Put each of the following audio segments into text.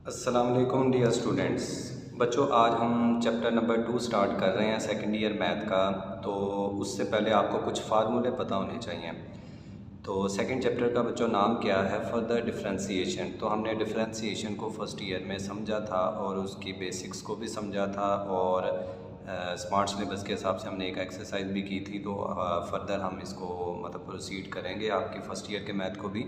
अस्सलाम वालेकुम dear students. बच्चों, आज हम चैप्टर नंबर 2 स्टार्ट कर रहे हैं सेकेंड ईयर मैथ का। तो उससे पहले आपको कुछ फार्मूले पता होने चाहिए। तो सेकंड चैप्टर का बच्चों नाम क्या है? Further differentiation. तो हमने डिफरेंशिएशन को फर्स्ट ईयर में समझा था और उसकी बेसिक्स को भी समझा था और स्मार्ट सिलेबस के हिसाब से हमने एक एक्सरसाइज भी की थी। तो फर्दर हम इसको मतलब प्रोसीड करेंगे आपकी फ़र्स्ट ईयर के मैथ को भी।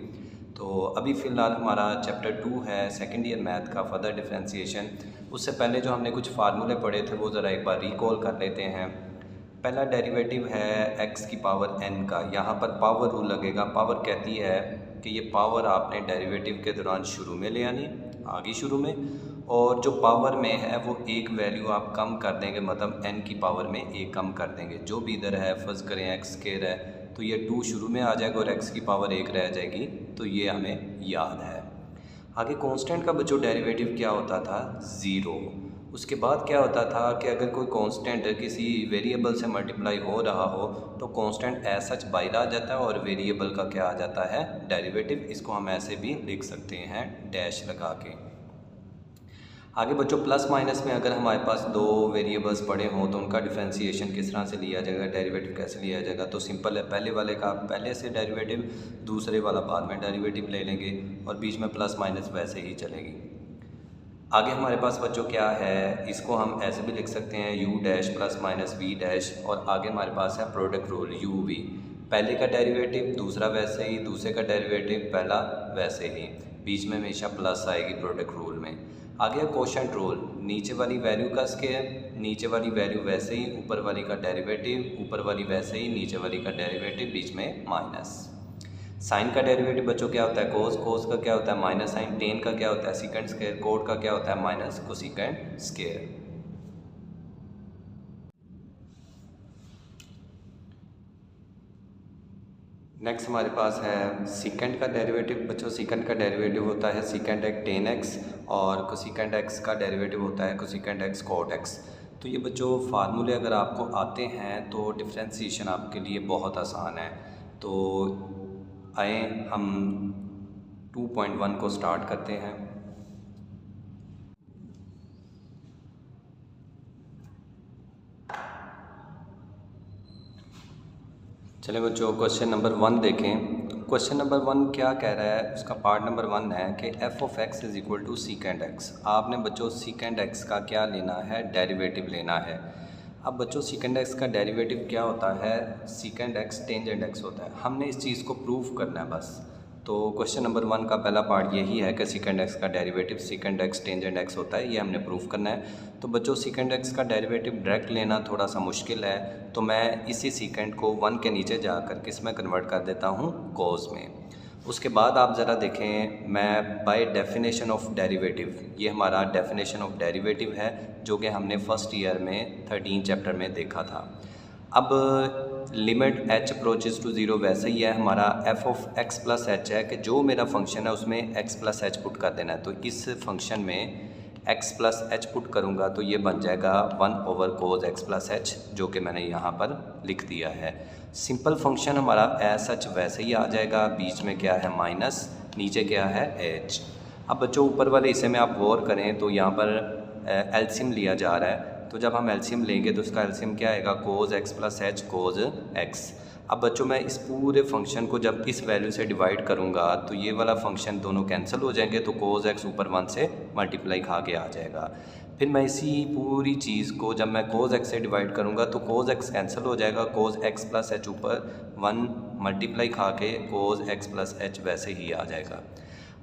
तो अभी फ़िलहाल हमारा चैप्टर 2 है सेकंड ईयर मैथ का, फर्दर डिफरेंशिएशन। उससे पहले जो हमने कुछ फार्मूले पढ़े थे वो ज़रा एक बार रिकॉल कर लेते हैं। पहला डेरिवेटिव है x की पावर n का। यहाँ पर पावर रूल लगेगा। पावर कहती है कि ये पावर आपने डेरिवेटिव के दौरान शुरू में ले आनी, आगे शुरू में, और जो पावर में है वो एक वैल्यू आप कम कर देंगे, मतलब n की पावर में एक कम कर देंगे। जो भी इधर है, फ़र्ज़ करें x स्क्वायर है तो ये 2 शुरू में आ जाएगा और x की पावर 1 रह जाएगी। तो ये हमें याद है। आगे कांस्टेंट का बच्चों डेरिवेटिव क्या होता था? ज़ीरो। उसके बाद क्या होता था कि अगर कोई कांस्टेंट किसी वेरिएबल से मल्टीप्लाई हो रहा हो तो कांस्टेंट एज सच बाहर आ जाता है और वेरिएबल का क्या आ जाता है? डेरिवेटिव। इसको हम ऐसे भी लिख सकते हैं डैश लगा के। आगे बच्चों प्लस माइनस में अगर हमारे पास दो वेरिएबल्स पड़े हों तो उनका डिफरेंशिएशन किस तरह से लिया जाएगा, डेरिवेटिव कैसे लिया जाएगा? तो सिंपल है, पहले वाले का पहले से डेरिवेटिव, दूसरे वाला बाद में डेरिवेटिव ले लेंगे और बीच में प्लस माइनस वैसे ही चलेगी। आगे हमारे पास बच्चों क्या है, इसको हम ऐसे भी लिख सकते हैं u dash plus minus v dash, और आगे हमारे पास है प्रोडक्ट रूल u v। पहले का डेरिवेटिव दूसरा वैसे ही, दूसरे का डेरिवेटिव पहला वैसे ही, बीच में हमेशा प्लस आएगी प्रोडक्ट रूल में। आगे कोशेंट रूल, नीचे वाली वैल्यू का स्क्वायर, नीचे वाली वैल्यू वैसे ही, ऊपर वाली का डेरिवेटिव, ऊपर वाली वैसे ही, नीचे वाली का डेरिवेटिव, बीच में माइनस। साइन का डेरिवेटिव बच्चों क्या होता है? कोस। कोस का क्या होता है? Minus sign. टेन का क्या होता है? Secant square. कोड का क्या होता है? Minus cosecant square. नेक्स्ट हमारे पास है सीकेंड का डेरिवेटिव। बच्चों सीकेंड का डेरिवेटिव होता है सीकेंड एक्स टेन एक्स, और कोसेकेंड एक्स का डेरिवेटिव होता है कोसेकेंड एक्स कोट एक्स। तो ये बच्चों फार्मूले अगर आपको आते हैं तो डिफरेंशिएशन आपके लिए बहुत आसान है। तो आए हम 2.1 को स्टार्ट करते हैं। चलिए बच्चों क्वेश्चन नंबर 1 देखें। क्वेश्चन नंबर 1 क्या कह रहा है? उसका पार्ट नंबर 1 है कि f of x is equal to secant x. आपने बच्चों सीकेंड एक्स का क्या लेना है? डेरिवेटिव लेना है। अब बच्चों सीकेंड एक्स का डेरिवेटिव क्या होता है? सीकेंड एक्स टेंजेंट एक्स होता है। हमने इस चीज़ को प्रूव करना है बस। तो क्वेश्चन नंबर 1 का पहला पार्ट यही है कि सीकेंड एक्स का डेरिवेटिव सीकेंड एक्स टेंजेंट एक्स होता है, ये हमने प्रूव करना है। तो बच्चों सीकेंड एक्स का डेरिवेटिव डायरेक्ट लेना थोड़ा सा मुश्किल है, तो मैं इसी सीकेंड को 1 के नीचे जाकर किस में कन्वर्ट कर देता हूँ? कोस में। उसके बाद आप ज़रा देखें, मैं बाय डेफिनेशन ऑफ डेरिवेटिव, ये हमारा डेफिनेशन ऑफ डेरिवेटिव है जो कि हमने फर्स्ट ईयर में 13 चैप्टर में देखा था। अब limit h approaches to zero वैसे ही है, हमारा f of x plus H है कि जो मेरा फंक्शन है उसमें x प्लस एच पुट कर देना है। तो इस फंक्शन में x प्लस एच पुट करूँगा तो ये बन जाएगा 1 ओवर कोस x प्लस एच, जो कि मैंने यहाँ पर लिख दिया है। सिंपल फंक्शन हमारा एज सच वैसे ही आ जाएगा। बीच में क्या है? माइनस, नीचे क्या है? h। अब बच्चों ऊपर वाले हिस्से में आप गौर करें तो यहाँ पर एलसीएम लिया जा रहा है। तो जब हम एलसीएम लेंगे तो उसका एलसीएम क्या आएगा? कोस x प्लस एच कोस x। अब बच्चों मैं इस पूरे फंक्शन को जब इस वैल्यू से डिवाइड करूंगा तो ये वाला फंक्शन दोनों कैंसिल हो जाएंगे, तो कोस x ऊपर 1 से मल्टीप्लाई खा के आ जाएगा। फिर मैं इसी पूरी चीज़ को जब मैं कोस x से डिवाइड करूंगा तो कोस x कैंसिल हो जाएगा, कोस x प्लस एच ऊपर 1 मल्टीप्लाई खा के कोस x प्लस एच वैसे ही आ जाएगा।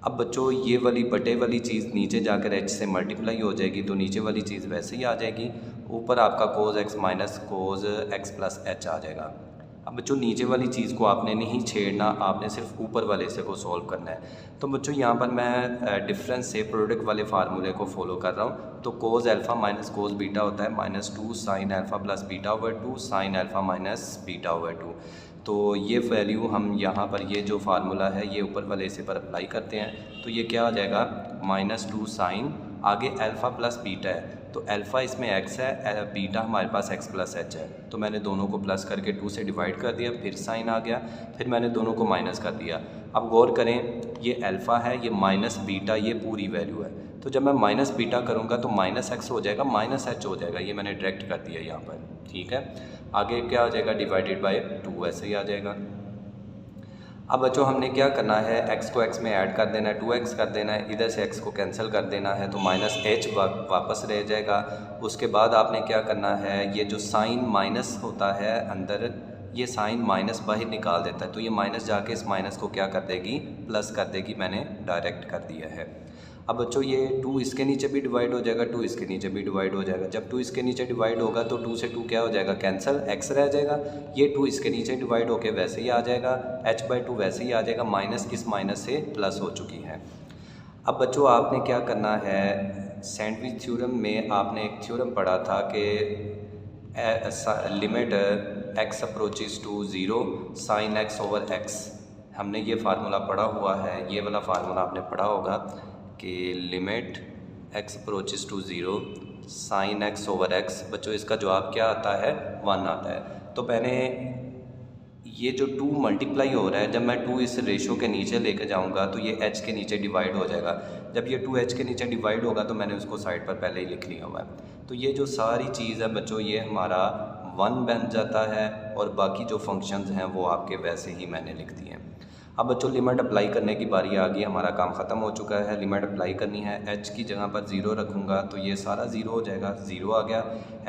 अब बच्चों ये वाली बटे वाली चीज़ नीचे जाकर h से मल्टीप्लाई हो जाएगी, तो नीचे वाली चीज़ वैसे ही आ जाएगी। ऊपर आपका cos x minus cos x plus h आ जाएगा। अब बच्चों नीचे वाली चीज़ को आपने नहीं छेड़ना, आपने सिर्फ ऊपर वाले हिस्से को सॉल्व करना है। तो बच्चों यहाँ पर मैं डिफरेंस से प्रोडक्ट वाले फार्मूले को फॉलो कर रहा हूँ। तो cos alpha minus cos beta होता है -2 sign alpha plus beta over 2 sine alpha minus beta over 2। तो ये वैल्यू हम यहाँ पर ये जो फार्मूला है ये ऊपर वाले हिस्से पर अप्लाई करते हैं। तो ये क्या आ जाएगा? -2 साइन, आगे अल्फ़ा प्लस बीटा है तो अल्फ़ा इसमें x है, बीटा हमारे पास x प्लस एच है। तो मैंने दोनों को प्लस करके 2 से डिवाइड कर दिया, फिर साइन आ गया, फिर मैंने दोनों को माइनस कर दिया। अब गौर करें, ये अल्फ़ा है, ये माइनस बीटा, ये पूरी वैल्यू है। तो जब मैं माइनस बीटा करूँगा तो माइनस एक्स हो जाएगा, माइनस एच हो जाएगा, ये मैंने डायरेक्ट कर दिया यहाँ पर। ठीक है, आगे क्या हो जाएगा, डिवाइडेड बाय 2 ऐसे ही आ जाएगा। अब बच्चों हमने क्या करना है, x को x में ऐड कर देना है, 2x कर देना है, इधर से x को कैंसिल कर देना है तो माइनस एच वापस रह जाएगा। उसके बाद आपने क्या करना है, ये जो साइन माइनस होता है अंदर, ये साइन माइनस बाहर निकाल देता है, तो ये माइनस जाके इस माइनस को क्या कर देगी, प्लस कर देगी, मैंने डायरेक्ट कर दिया है। अब बच्चों ये 2 इसके नीचे भी डिवाइड हो जाएगा, 2 इसके नीचे भी डिवाइड हो जाएगा। जब 2 इसके नीचे डिवाइड होगा तो 2 से 2 क्या हो जाएगा, कैंसिल, x रह जाएगा। ये 2 इसके नीचे डिवाइड होके वैसे ही आ जाएगा, h/2 वैसे ही आ जाएगा, माइनस इस माइनस से प्लस हो चुकी है। अब बच्चों आपने क्या करना है, सैंडविच थ्योरम में आपने एक थ्योरम पढ़ा था कि limit x approaches to 0 sin x over x, हमने ये फार्मूला पढ़ा हुआ है, ये वाला फार्मूला आपने पढ़ा होगा कि limit x approaches to 0 sin x over x। बच्चों इसका जवाब क्या आता है, 1 आता है। तो मैंने ये जो 2 मल्टीप्लाई हो रहा है, जब मैं 2 इस रेशो के नीचे लेके जाऊंगा तो ये h के नीचे डिवाइड हो जाएगा। जब ये 2 h के नीचे डिवाइड होगा तो मैंने उसको साइड पर पहले ही लिख लिया हुआ है। तो ये जो सारी चीज़ है बच्चों, ये हमारा 1 बन जाता है और बाकी जो फंक्शंस हैं वो आपके वैसे ही मैंने लिख दिए हैं। अब बच्चों लिमिट अप्लाई करने की बारी आ गई, हमारा काम ख़त्म हो चुका है। लिमिट अप्लाई करनी है, h की जगह पर 0 रखूँगा तो ये सारा 0 हो जाएगा, 0 आ गया।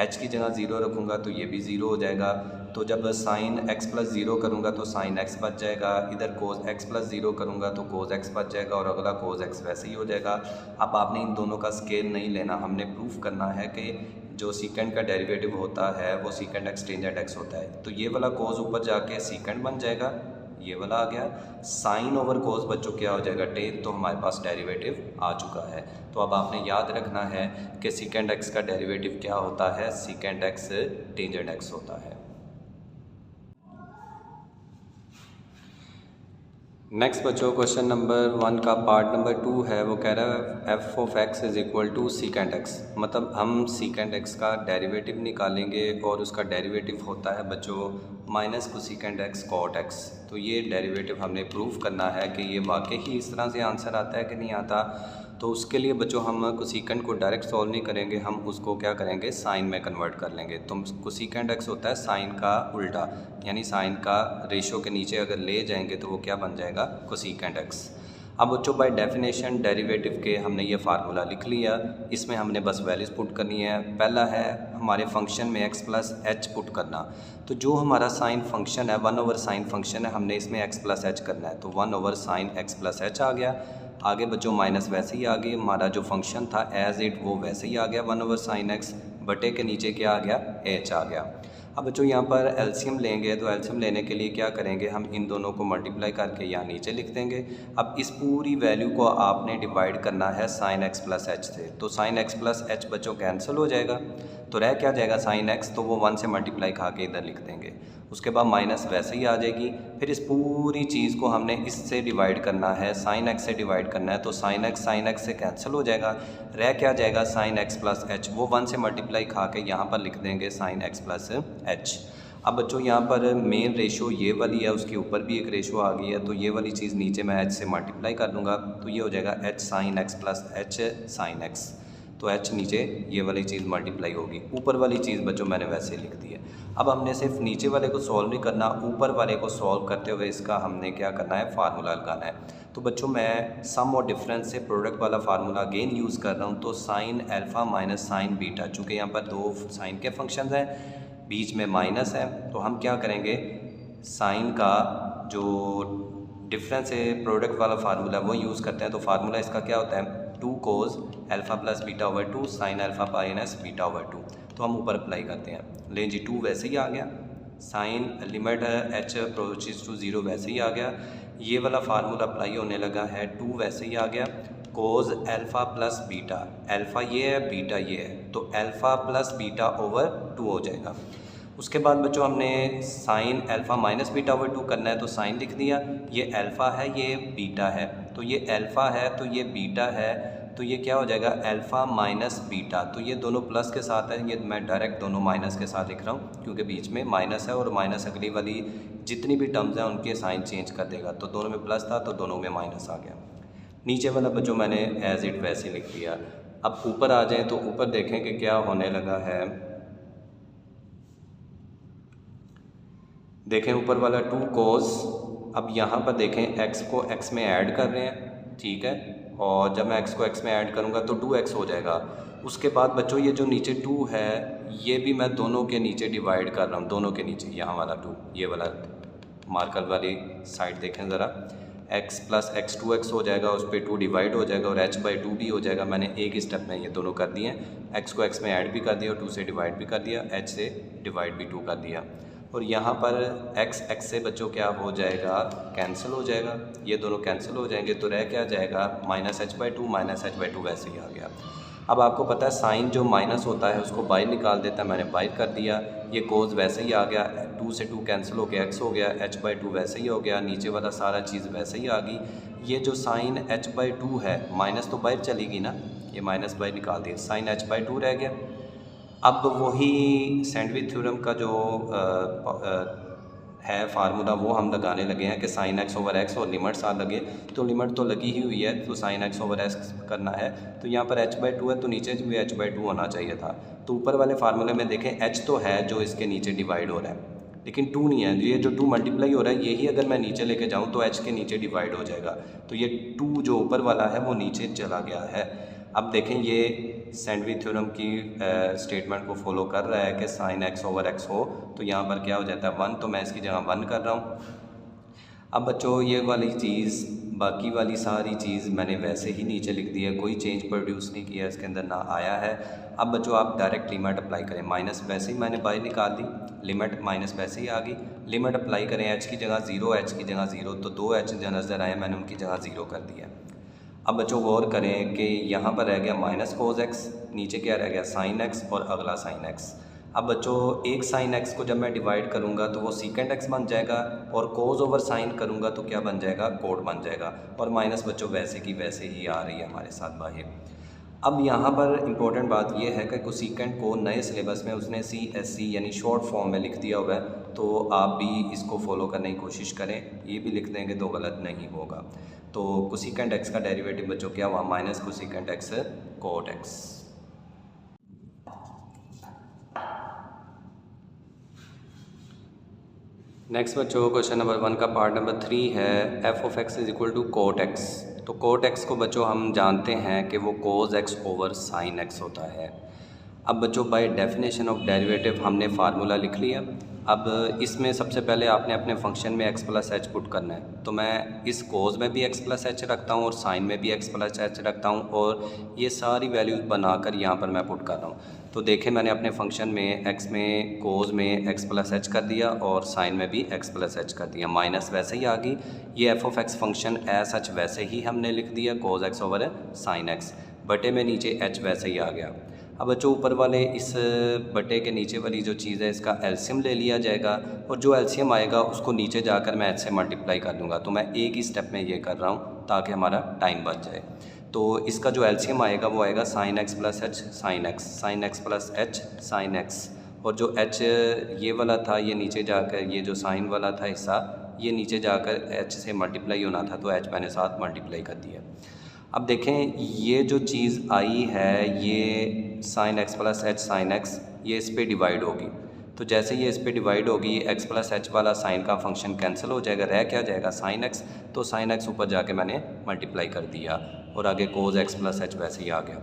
h की जगह 0 रखूँगा तो ये भी 0 हो जाएगा। तो जब साइन x + 0 करूँगा तो साइन x बच जाएगा, इधर कोस x + 0 करूँगा तो कोस x बच जाएगा और अगला कोस x वैसे ही हो जाएगा। अब आपने इन दोनों का स्केल नहीं लेना, हमने प्रूफ करना है कि जो सीकेंड का डेरिवेटिव होता है वो सीकेंड x टेंजेंट x होता है। तो ये वाला कोस ऊपर जाके सीकेंड बन जाएगा, ये वाला आ गया। साइन ओवर कोस बच्चों क्या हो जाएगा, टेन। तो हमारे पास डेरिवेटिव आ चुका है। तो अब आपने याद रखना है कि सीकेंड x का डेरिवेटिव क्या होता है, सीकेंड x टेंजेंट x होता है। नेक्स्ट बच्चों क्वेश्चन नंबर 1 का पार्ट नंबर 2 है, वो कह रहा है f of x is equal to secant x। मतलब हम सीकेंड x का डेरिवेटिव निकालेंगे और उसका डेरिवेटिव होता है बच्चों minus cosecant x cot x। तो ये डेरिवेटिव हमने प्रूफ करना है कि ये वाकई ही इस तरह से आंसर आता है कि नहीं आता। तो उसके लिए बच्चों हम कोसेकेंड को डायरेक्ट सॉल्व नहीं करेंगे, हम उसको क्या करेंगे, साइन में कन्वर्ट कर लेंगे। तो कोसेकेंड x होता है साइन का उल्टा, यानी साइन का रेशो के नीचे अगर ले जाएंगे तो वो क्या बन जाएगा, कोसेकेंड x। अब बच्चों बाय डेफिनेशन डेरिवेटिव के हमने ये फार्मूला लिख लिया, इसमें हमने बस वैल्यूज़ पुट करनी है। पहला है हमारे फंक्शन में x प्लस h पुट करना। तो जो हमारा साइन फंक्शन है 1 ओवर साइन फंक्शन है, हमने इसमें x प्लस h करना है। तो 1 over sine x plus h आ गया। आगे बच्चों माइनस वैसे ही आ गई, हमारा जो फंक्शन था एज इट वो वैसे ही आ गया, 1 ओवर साइन x बटे के नीचे क्या आ गया, h आ गया। अब बच्चों यहाँ पर एलसीएम लेंगे, तो एलसीएम लेने के लिए क्या करेंगे, हम इन दोनों को मल्टीप्लाई करके यहाँ नीचे लिख देंगे। अब इस पूरी वैल्यू को आपने डिवाइड करना है साइन x प्लस h से। तो साइन x प्लस h बच्चों कैंसिल हो जाएगा, तो रह क्या जाएगा साइन x, तो वो 1 से मल्टीप्लाई खा के इधर लिख देंगे। उसके बाद माइनस वैसे ही आ जाएगी। फिर इस पूरी चीज़ को हमने इससे डिवाइड करना है, साइन x से डिवाइड करना है। तो साइन x से कैंसिल हो जाएगा, रह क्या जाएगा साइन x प्लस h, वो 1 से मल्टीप्लाई खा के यहाँ पर लिख देंगे साइन x प्लस h। अब बच्चों यहाँ पर मेन रेशो ये वाली है, उसके ऊपर भी एक रेशो आ गई है, तो ये वाली चीज़ नीचे मैं h से मल्टीप्लाई कर दूँगा, तो ये हो जाएगा h sine x plus h sine x। तो h नीचे ये वाली चीज़ मल्टीप्लाई होगी, ऊपर वाली चीज़ बच्चों मैंने वैसे लिख दी है। अब हमने सिर्फ नीचे वाले को सॉल्व नहीं करना, ऊपर वाले को सॉल्व करते हुए इसका हमने क्या करना है, फार्मूला लगाना है। तो बच्चों मैं सम और डिफरेंस से प्रोडक्ट वाला फार्मूला अगेन यूज़ कर रहा हूँ। तो sine alpha minus sign beta, चूँकि यहाँ पर 2 साइन के फंक्शन हैं, बीच में माइनस है, तो हम क्या करेंगे, साइन का जो डिफरेंस है प्रोडक्ट वाला फार्मूला वो यूज़ करते हैं। तो फार्मूला इसका क्या होता है, 2 cos alpha plus beta over 2 sine alpha minus beta over 2। तो हम ऊपर अप्लाई करते हैं, लें जी 2 वैसे ही आ गया, sine limit h approaches to 0 वैसे ही आ गया, ये वाला फार्मूला अप्लाई होने लगा है, 2 वैसे ही आ गया, cos alpha plus beta, alpha ये है बीटा ये है, तो अल्फ़ा प्लस बीटा ओवर 2 हो जाएगा। उसके बाद बच्चों हमने sine alpha minus beta over 2 करना है, तो साइन लिख दिया, ये अल्फ़ा है ये बीटा है, तो ये अल्फ़ा है तो ये बीटा है, तो ये क्या हो जाएगा अल्फ़ा माइनस बीटा। तो ये दोनों प्लस के साथ है, ये मैं डायरेक्ट दोनों माइनस के साथ लिख रहा हूँ क्योंकि बीच में माइनस है और माइनस अगली वाली जितनी भी टर्म्स हैं उनके साइन चेंज कर देगा। तो दोनों में प्लस था तो दोनों में माइनस आ गया। नीचे वाला बच्चों मैंने एज इट वैसे लिख दिया। अब ऊपर आ जाएं तो ऊपर देखें कि क्या होने लगा है। देखें ऊपर वाला 2 cos, अब यहाँ पर देखें x को x में ऐड कर रहे हैं, ठीक है, और जब मैं x को x में ऐड करूँगा तो 2x हो जाएगा। उसके बाद बच्चों ये जो नीचे 2 है ये भी मैं दोनों के नीचे डिवाइड कर रहा हूँ, दोनों के नीचे यहाँ वाला 2, ये वाला मार्कर वाली साइड देखें ज़रा, x प्लस x 2x हो जाएगा, उस पर 2 डिवाइड हो जाएगा और h/2 भी हो जाएगा। मैंने एक ही स्टेप में ये दोनों कर दिए हैं, x को x में ऐड भी कर दिया और 2 से डिवाइड भी कर दिया, h से डिवाइड भी 2 कर दिया। और यहाँ पर x से बच्चों क्या हो जाएगा, कैंसिल हो जाएगा, ये दोनों कैंसिल हो जाएंगे तो रह क्या जाएगा, -h/2 वैसे ही आ गया। अब आपको पता है साइन जो माइनस होता है उसको बाहर निकाल देता है, मैंने बाहर कर दिया, ये कोस वैसे ही आ गया, 2 से 2 कैंसिल हो गया, x हो गया, h/2 वैसे ही हो गया, नीचे वाला सारा चीज़ वैसे ही आ गई। ये जो साइन h/2 है, माइनस तो बाहर चलेगी ना, ये माइनस बाहर निकाल दिया, साइन h/2 रह गया। अब वही सैंडविच थ्योरम का जो है फार्मूला वो हम लगाने लगे हैं कि साइन x/x और लिमिट्स आ लगे, तो लिमिट तो लगी ही हुई है, तो साइन x/x करना है, तो यहाँ पर h/2 है तो नीचे भी h/2 होना चाहिए था। तो ऊपर वाले फार्मूले में देखें h तो है जो इसके नीचे डिवाइड हो रहा है, लेकिन 2 नहीं है, ये जो 2 मल्टीप्लाई हो रहा है यही अगर मैं नीचे लेके जाऊँ तो h के नीचे डिवाइड हो जाएगा, तो ये 2 जो ऊपर वाला है वो नीचे चला गया है। अब देखें ये सैंडविच थ्योरम की स्टेटमेंट को फॉलो कर रहा है कि साइन x/x हो तो यहाँ पर क्या हो जाता है 1, तो मैं इसकी जगह 1 कर रहा हूँ। अब बच्चों ये वाली चीज़, बाकी वाली सारी चीज़ मैंने वैसे ही नीचे लिख दी है, कोई चेंज प्रोड्यूस नहीं किया, इसके अंदर ना आया है। अब बच्चों आप डायरेक्ट लिमिट अप्लाई करें, माइनस वैसे ही मैंने बाहर निकाल दी, लिमिट माइनस वैसे ही आ गई, लिमिट अप्लाई करें, h की जगह 0, h की जगह 0, तो 2h जो नज़र आए मैंने उनकी जगह 0 कर दिया। अब बच्चों गौर करें कि यहाँ पर रह गया माइनस कोस x, नीचे क्या रह गया साइन x और अगला साइन x। अब बच्चों एक साइन x को जब मैं डिवाइड करूँगा तो वो सीकेंड x बन जाएगा, और कोस ओवर साइन करूँगा तो क्या बन जाएगा, कोट बन जाएगा, और माइनस बच्चों वैसे की वैसे ही आ रही है हमारे साथ बाहर। अब यहाँ पर इम्पोर्टेंट बात यह है कि कोसेकेंट को नए सिलेबस में उसने CSC यानी शॉर्ट फॉर्म में लिख दिया हुआ है, तो आप भी इसको फॉलो करने की कोशिश करें, ये भी लिख देंगे तो गलत नहीं होगा। तो कोसेकेंट x का डेरिवेटिव बच्चों क्या हुआ, minus cosecant x cot x। Next बच्चों क्वेश्चन नंबर 1 का पार्ट नंबर 3 है, f(x) = कोट x। तो कोट x को बच्चों हम जानते हैं कि वो cos x over sine x होता है। अब बच्चों बाय डेफिनेशन ऑफ डेरिवेटिव हमने फार्मूला लिख लिया। अब इसमें सबसे पहले आपने अपने फंक्शन में x प्लस एच पुट करना है, तो मैं इस कोस में भी x प्लस एच रखता हूँ और साइन में भी x प्लस एच रखता हूँ, और ये सारी वैल्यूज़ बनाकर यहाँ पर मैं पुट कर रहा हूँ। तो देखें मैंने अपने फंक्शन में x में कोस में x प्लस एच कर दिया और साइन में भी x प्लस एच कर दिया, माइनस वैसे ही आ गई। ये f(x) फंक्शन एज सच वैसे ही हमने लिख दिया कोस x ओवर साइन x, बटे में नीचे h वैसे ही आ गया। अब बच्चों ऊपर वाले इस बटे के नीचे वाली जो चीज़ है इसका एलसीएम ले लिया जाएगा, और जो एलसीएम आएगा उसको नीचे जाकर मैं h से मल्टीप्लाई कर दूंगा। तो मैं एक ही स्टेप में ये कर रहा हूँ ताकि हमारा टाइम बच जाए। तो इसका जो एलसीएम आएगा वो आएगा sine x plus H sine x, sine x plus H sine x, और जो h ये वाला था ये नीचे जाकर, ये जो साइन वाला था हिस्सा ये नीचे जाकर h से मल्टीप्लाई होना था, तो h मैंने साथ मल्टीप्लाई कर दिया। अब देखें ये जो चीज़ आई है ये sine x plus H sine x, ये इस पे डिवाइड होगी, तो जैसे ये इस पे डिवाइड होगी x प्लस एच वाला साइन का फंक्शन कैंसिल हो जाएगा, रह क्या जाएगा साइन x, तो साइन x ऊपर जाके मैंने मल्टीप्लाई कर दिया और आगे कोस x प्लस एच वैसे ही आ गया।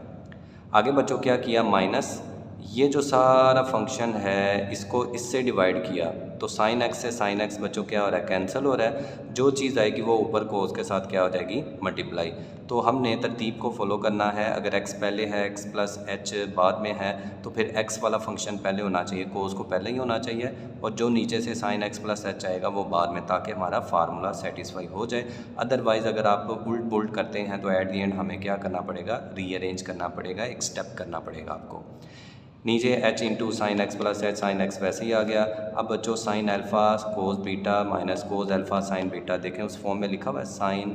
आगे बच्चों क्या किया, माइनस ये जो सारा फंक्शन है इसको इससे डिवाइड किया, तो साइन x से साइन x बच्चों क्या हो रहा है, कैंसिल हो रहा है, जो चीज़ आएगी वो ऊपर कोस के साथ क्या हो जाएगी, मल्टीप्लाई। तो हमने तरतीब को फॉलो करना है, अगर x पहले है x प्लस एच बाद में है तो फिर x वाला फंक्शन पहले होना चाहिए, कोस को पहले ही होना चाहिए, और जो नीचे से साइन x प्लस एच आएगा वो बाद में, ताकि हमारा फार्मूला सेटिस्फाई हो जाए। अदरवाइज़ अगर आप उल्ट पुल्ट करते हैं तो एट दी एंड हमें क्या करना पड़ेगा, रीअरेंज करना पड़ेगा, एक स्टेप करना पड़ेगा आपको। नीचे h into sine x plus H sine x वैसे ही आ गया। अब बच्चों sine alpha cos beta minus cos alpha sine beta, देखें उस फॉर्म में लिखा हुआ है, साइन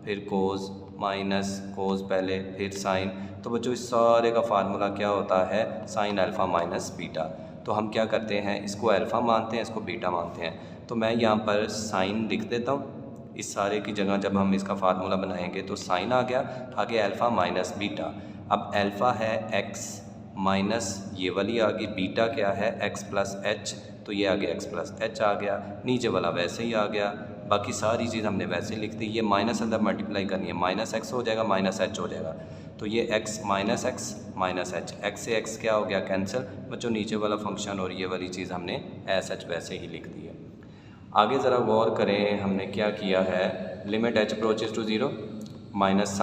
फिर कोस माइनस कोस पहले फिर साइन, तो बच्चों इस सारे का फार्मूला क्या होता है, साइन अल्फ़ा माइनस बीटा। तो हम क्या करते हैं, इसको अल्फ़ा मानते हैं, इसको बीटा मानते हैं, तो मैं यहाँ पर साइन लिख देता हूँ इस सारे की जगह जब हम इसका फार्मूला बनाएंगे तो साइन आ गया, आगे अल्फ़ा माइनस बीटा। अब अल्फ़ा है x माइनस ये वाली आ गई, बीटा क्या है x प्लस एच, तो ये आ गया x प्लस एच आ गया, नीचे वाला वैसे ही आ गया, बाकी सारी चीज़ हमने वैसे लिख दी। ये माइनस अंदर मल्टीप्लाई करनी है, माइनस एक्स हो जाएगा माइनस एच हो जाएगा, तो ये x माइनस एच, x से x क्या हो गया कैंसिल बच्चों, नीचे वाला फंक्शन और ये वाली चीज़ हमने एस एच वैसे ही लिख दी है। आगे ज़रा गौर करें, हमने क्या किया है, limit h approaches to 0 minus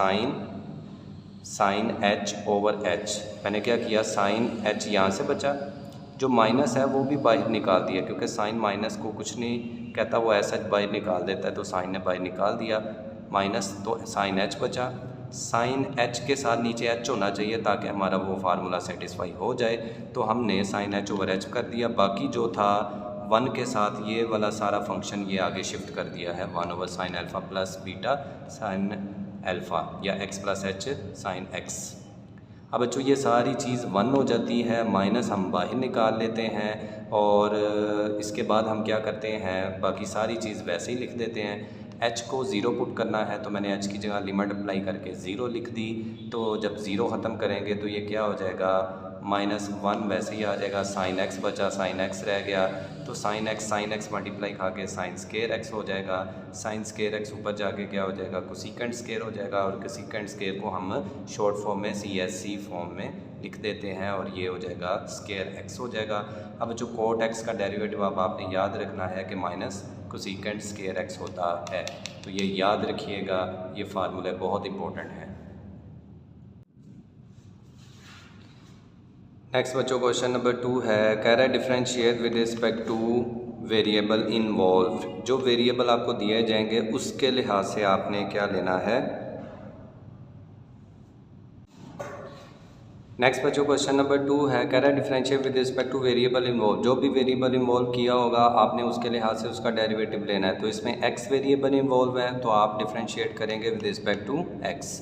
sine h over h। मैंने क्या किया, साइन h यहाँ से बचा, जो माइनस है वो भी बाहर निकाल दिया, क्योंकि साइन माइनस को कुछ नहीं कहता, वो ऐसा बाहर निकाल देता है, तो साइन ने बाहर निकाल दिया माइनस, तो साइन h बचा। साइन h के साथ नीचे h होना चाहिए ताकि हमारा वो फार्मूला सेटिस्फाई हो जाए, तो हमने साइन h ओवर h कर दिया। बाकी जो था 1 के साथ ये वाला सारा फंक्शन ये आगे शिफ्ट कर दिया है, 1 over sine alpha plus beta sine alpha या x plus H sine x। अब बच्चों ये सारी चीज़ 1 हो जाती है, माइनस हम बाहर निकाल लेते हैं और इसके बाद हम क्या करते हैं, बाकी सारी चीज़ वैसे ही लिख देते हैं। h को 0 पुट करना है तो मैंने h की जगह लिमिट अप्लाई करके 0 लिख दी, तो जब 0 ख़त्म करेंगे तो ये क्या हो जाएगा, -1 वैसे ही आ जाएगा, साइन x बचा, साइन x रह गया, तो साइन x मल्टीप्लाई खा के साइन स्केयर x हो जाएगा, साइन स्केयर x ऊपर जाके क्या हो जाएगा, कोसिकेंट स्केयर हो जाएगा, और कोसिकेंट स्केयर को हम शॉर्ट फॉर्म में CSC फॉर्म में लिख देते हैं और ये हो जाएगा स्केयर x हो जाएगा। अब जो कोट x का डेरिवेटिव अब आपने याद रखना है कि माइनस कोसिकेंट स्केयर x होता है, तो ये याद रखिएगा, ये फार्मूला बहुत इंपॉर्टेंट है। नेक्स्ट बच्चों क्वेश्चन नंबर 2 है, कह रहा है differentiate with respect two variable involve. जो वेरिएबल आपको दिए जाएंगे उसके लिहाज से आपने क्या लेना है। नेक्स्ट बच्चों क्वेश्चन नंबर 2 है, कह रहा है differentiate with respect two variable involve. जो भी वेरिएबल इन्वॉल्व किया होगा आपने उसके लिहाज से उसका डेरिवेटिव लेना है। तो इसमें x वेरिएबल इन्वॉल्व है तो आप डिफरेंशिएट करेंगे विद रिस्पेक्ट टू x।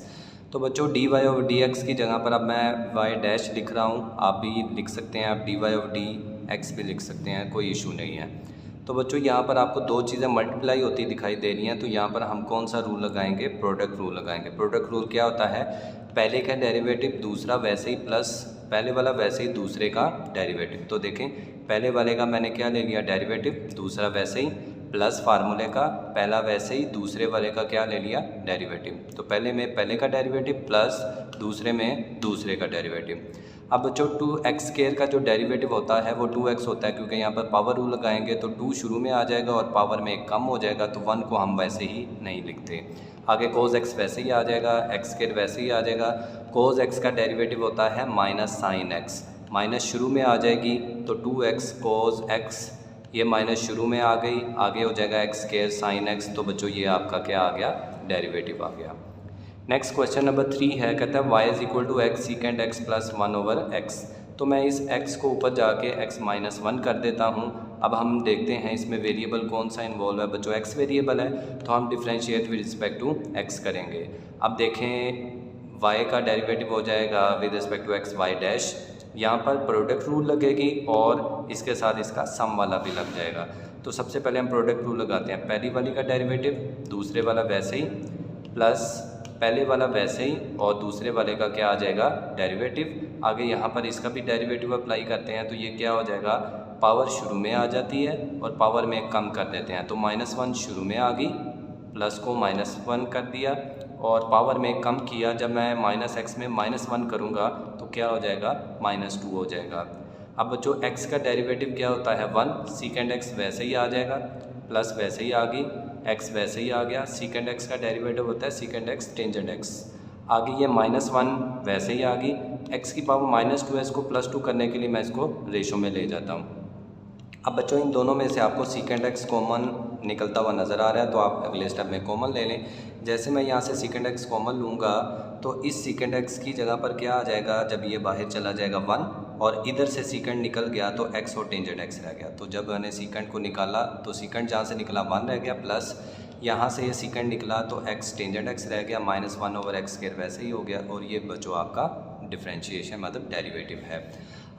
तो बच्चों dy ओवर dx की जगह पर अब मैं y डैश लिख रहा हूँ, आप भी लिख सकते हैं, आप dy ओवर dx भी लिख सकते हैं, कोई इशू नहीं है। तो बच्चों यहाँ पर आपको दो चीज़ें मल्टीप्लाई होती दिखाई दे रही हैं, तो यहाँ पर हम कौन सा रूल लगाएंगे, प्रोडक्ट रूल लगाएंगे। प्रोडक्ट रूल क्या होता है, पहले का डेरिवेटिव दूसरा वैसे ही प्लस पहले वाला वैसे ही दूसरे का डेरिवेटिव। तो देखें पहले वाले का मैंने क्या ले लिया डेरिवेटिव, दूसरा वैसे ही प्लस फार्मूले का पहला वैसे ही दूसरे वाले का क्या ले लिया डेरिवेटिव। तो पहले में पहले का डेरिवेटिव प्लस दूसरे में दूसरे का डेरिवेटिव। अब बच्चों 2x स्क्वायर का जो डेरिवेटिव होता है वो 2x होता है, क्योंकि यहाँ पर पावर रूल लगाएंगे तो 2 शुरू में आ जाएगा और पावर में कम हो जाएगा, तो 1 को हम वैसे ही नहीं लिखते। आगे कोस x वैसे ही आ जाएगा, x स्क्वायर वैसे ही आ जाएगा। कोस x का डेरिवेटिव होता है माइनस साइन x, माइनस शुरू में आ जाएगी तो 2x कोस x, ये माइनस शुरू में आ गई, आगे हो जाएगा x स्क्वायर साइन x। तो बच्चों ये आपका क्या आ गया, डेरिवेटिव आ गया। नेक्स्ट क्वेश्चन नंबर 3 है, कहता है y is equal to x secant x plus 1 over x। तो मैं इस x को ऊपर जाके x माइनस 1 कर देता हूँ। अब हम देखते हैं इसमें वेरिएबल कौन सा इन्वॉल्व है। बच्चों x वेरिएबल है तो हम differentiate with respect to x करेंगे। अब देखें y का डेरिवेटिव हो जाएगा with respect to x y dash, यहाँ पर प्रोडक्ट रूल लगेगी और इसके साथ इसका सम वाला भी लग जाएगा। तो सबसे पहले हम प्रोडक्ट रूल लगाते हैं, पहली वाली का डेरिवेटिव दूसरे वाला वैसे ही प्लस पहले वाला वैसे ही और दूसरे वाले का क्या आ जाएगा डेरिवेटिव। आगे यहाँ पर इसका भी डेरिवेटिव अप्लाई करते हैं तो ये क्या हो जाएगा, पावर शुरू में आ जाती है और पावर में कम कर देते हैं। तो -1 शुरू में आ गई, प्लस को -1 कर दिया और पावर में कम किया। जब मैं -x में -1 करूँगा तो क्या हो जाएगा, -2 हो जाएगा। अब बच्चों x का डेरिवेटिव क्या होता है 1, सीकेंड x वैसे ही आ जाएगा, प्लस वैसे ही आ गई, x वैसे ही आ गया। सीकेंड x का डेरिवेटिव होता है सीकेंड x टेंजेंट x। आगे ये -1 वैसे ही आ गई, x की पावर -2 है, इसको +2 करने के लिए मैं इसको रेशो में ले जाता हूँ। अब बच्चों इन दोनों में से आपको सीकेंड x कॉमन निकलता हुआ नज़र आ रहा है तो आप अगले स्टेप में कॉमन ले लें। जैसे मैं यहाँ से सीकेंड x कॉमन लूँगा तो इस सीकेंड x की जगह पर क्या आ जाएगा, जब ये बाहर चला जाएगा 1 और इधर से सीकेंड निकल गया तो x और टेंजेंट x रह गया। तो जब मैंने सीकेंड को निकाला तो सीकेंड जहाँ से निकला 1 रह गया, प्लस यहाँ से ये सीकेंड निकला तो x टेंजेंट x रह गया, -1 ओवर x स्क्वायर वैसे ही हो गया। और ये बच्चों आपका डिफरेंशिएशन मतलब डेरिवेटिव है।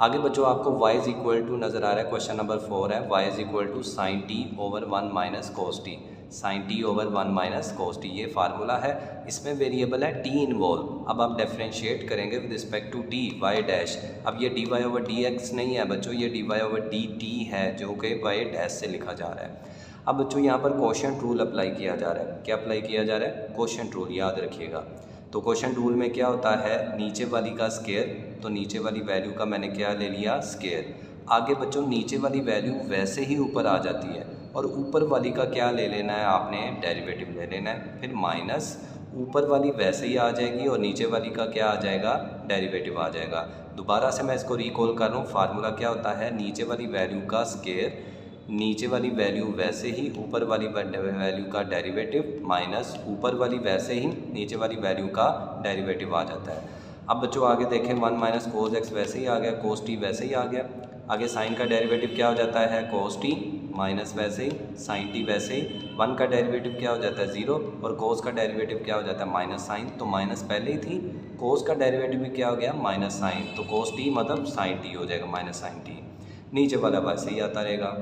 आगे बच्चों आपको y इज इक्वल टू नज़र आ रहा है, क्वेश्चन नंबर 4 है, y is equal to sine t over 1 minus cos t। Sine T over 1 minus cos T, ये फार्मूला है। इसमें वेरिएबल है टी इन्वॉल्व। अब आप डिफ्रेंशिएट करेंगे with respect to T Y dash. अब ये D Y over D X नहीं है बच्चों, ये D Y over D T है जो कि वाई डैश से लिखा जा रहा है। अब बच्चों यहाँ पर कोशेंट रूल अप्लाई किया जा रहा है। क्या अप्लाई किया जा रहा है? कोशेंट रूल, याद रखिएगा। तो कोशेंट रूल में क्या होता है, नीचे वाली का स्केयर, तो नीचे वाली वैल्यू का मैंने क्या ले लिया, स्केयर। आगे बच्चों नीचे वाली वैल्यू वैसे ही ऊपर आ जाती है और ऊपर वाली का क्या ले लेना है आपने, डेरिवेटिव ले लेना है। फिर माइनस ऊपर वाली वैसे ही आ जाएगी और नीचे वाली का क्या आ जाएगा, डेरिवेटिव आ जाएगा। दोबारा से मैं इसको रिकॉल कर रहा हूँ। फार्मूला क्या होता है, नीचे वाली वैल्यू का स्केयर, नीचे वाली वैल्यू वैसे ही ऊपर वाली वैल्यू का डेरिवेटिव, माइनस ऊपर वाली वैसे ही नीचे वाली वैल्यू का डेरिवेटिव आ जाता है। अब बच्चों आगे देखें, 1 माइनस कोस एक्स वैसे ही आ गया, कोस टी वैसे ही आ गया। आगे साइन का डेरिवेटिव क्या हो जाता है, कोस टी, माइनस वैसे ही साइन टी वैसे ही। 1 का डेरिवेटिव क्या हो जाता है, 0, और कोस का डेरिवेटिव क्या हो जाता है, माइनस साइन। तो माइनस पहले ही थी, कोस का डेरिवेटिव भी क्या हो गया, माइनस साइन। तो कोस टी मतलब साइन टी हो जाएगा, माइनस साइन टी। नीचे वाला वैसे ही आता रहेगा।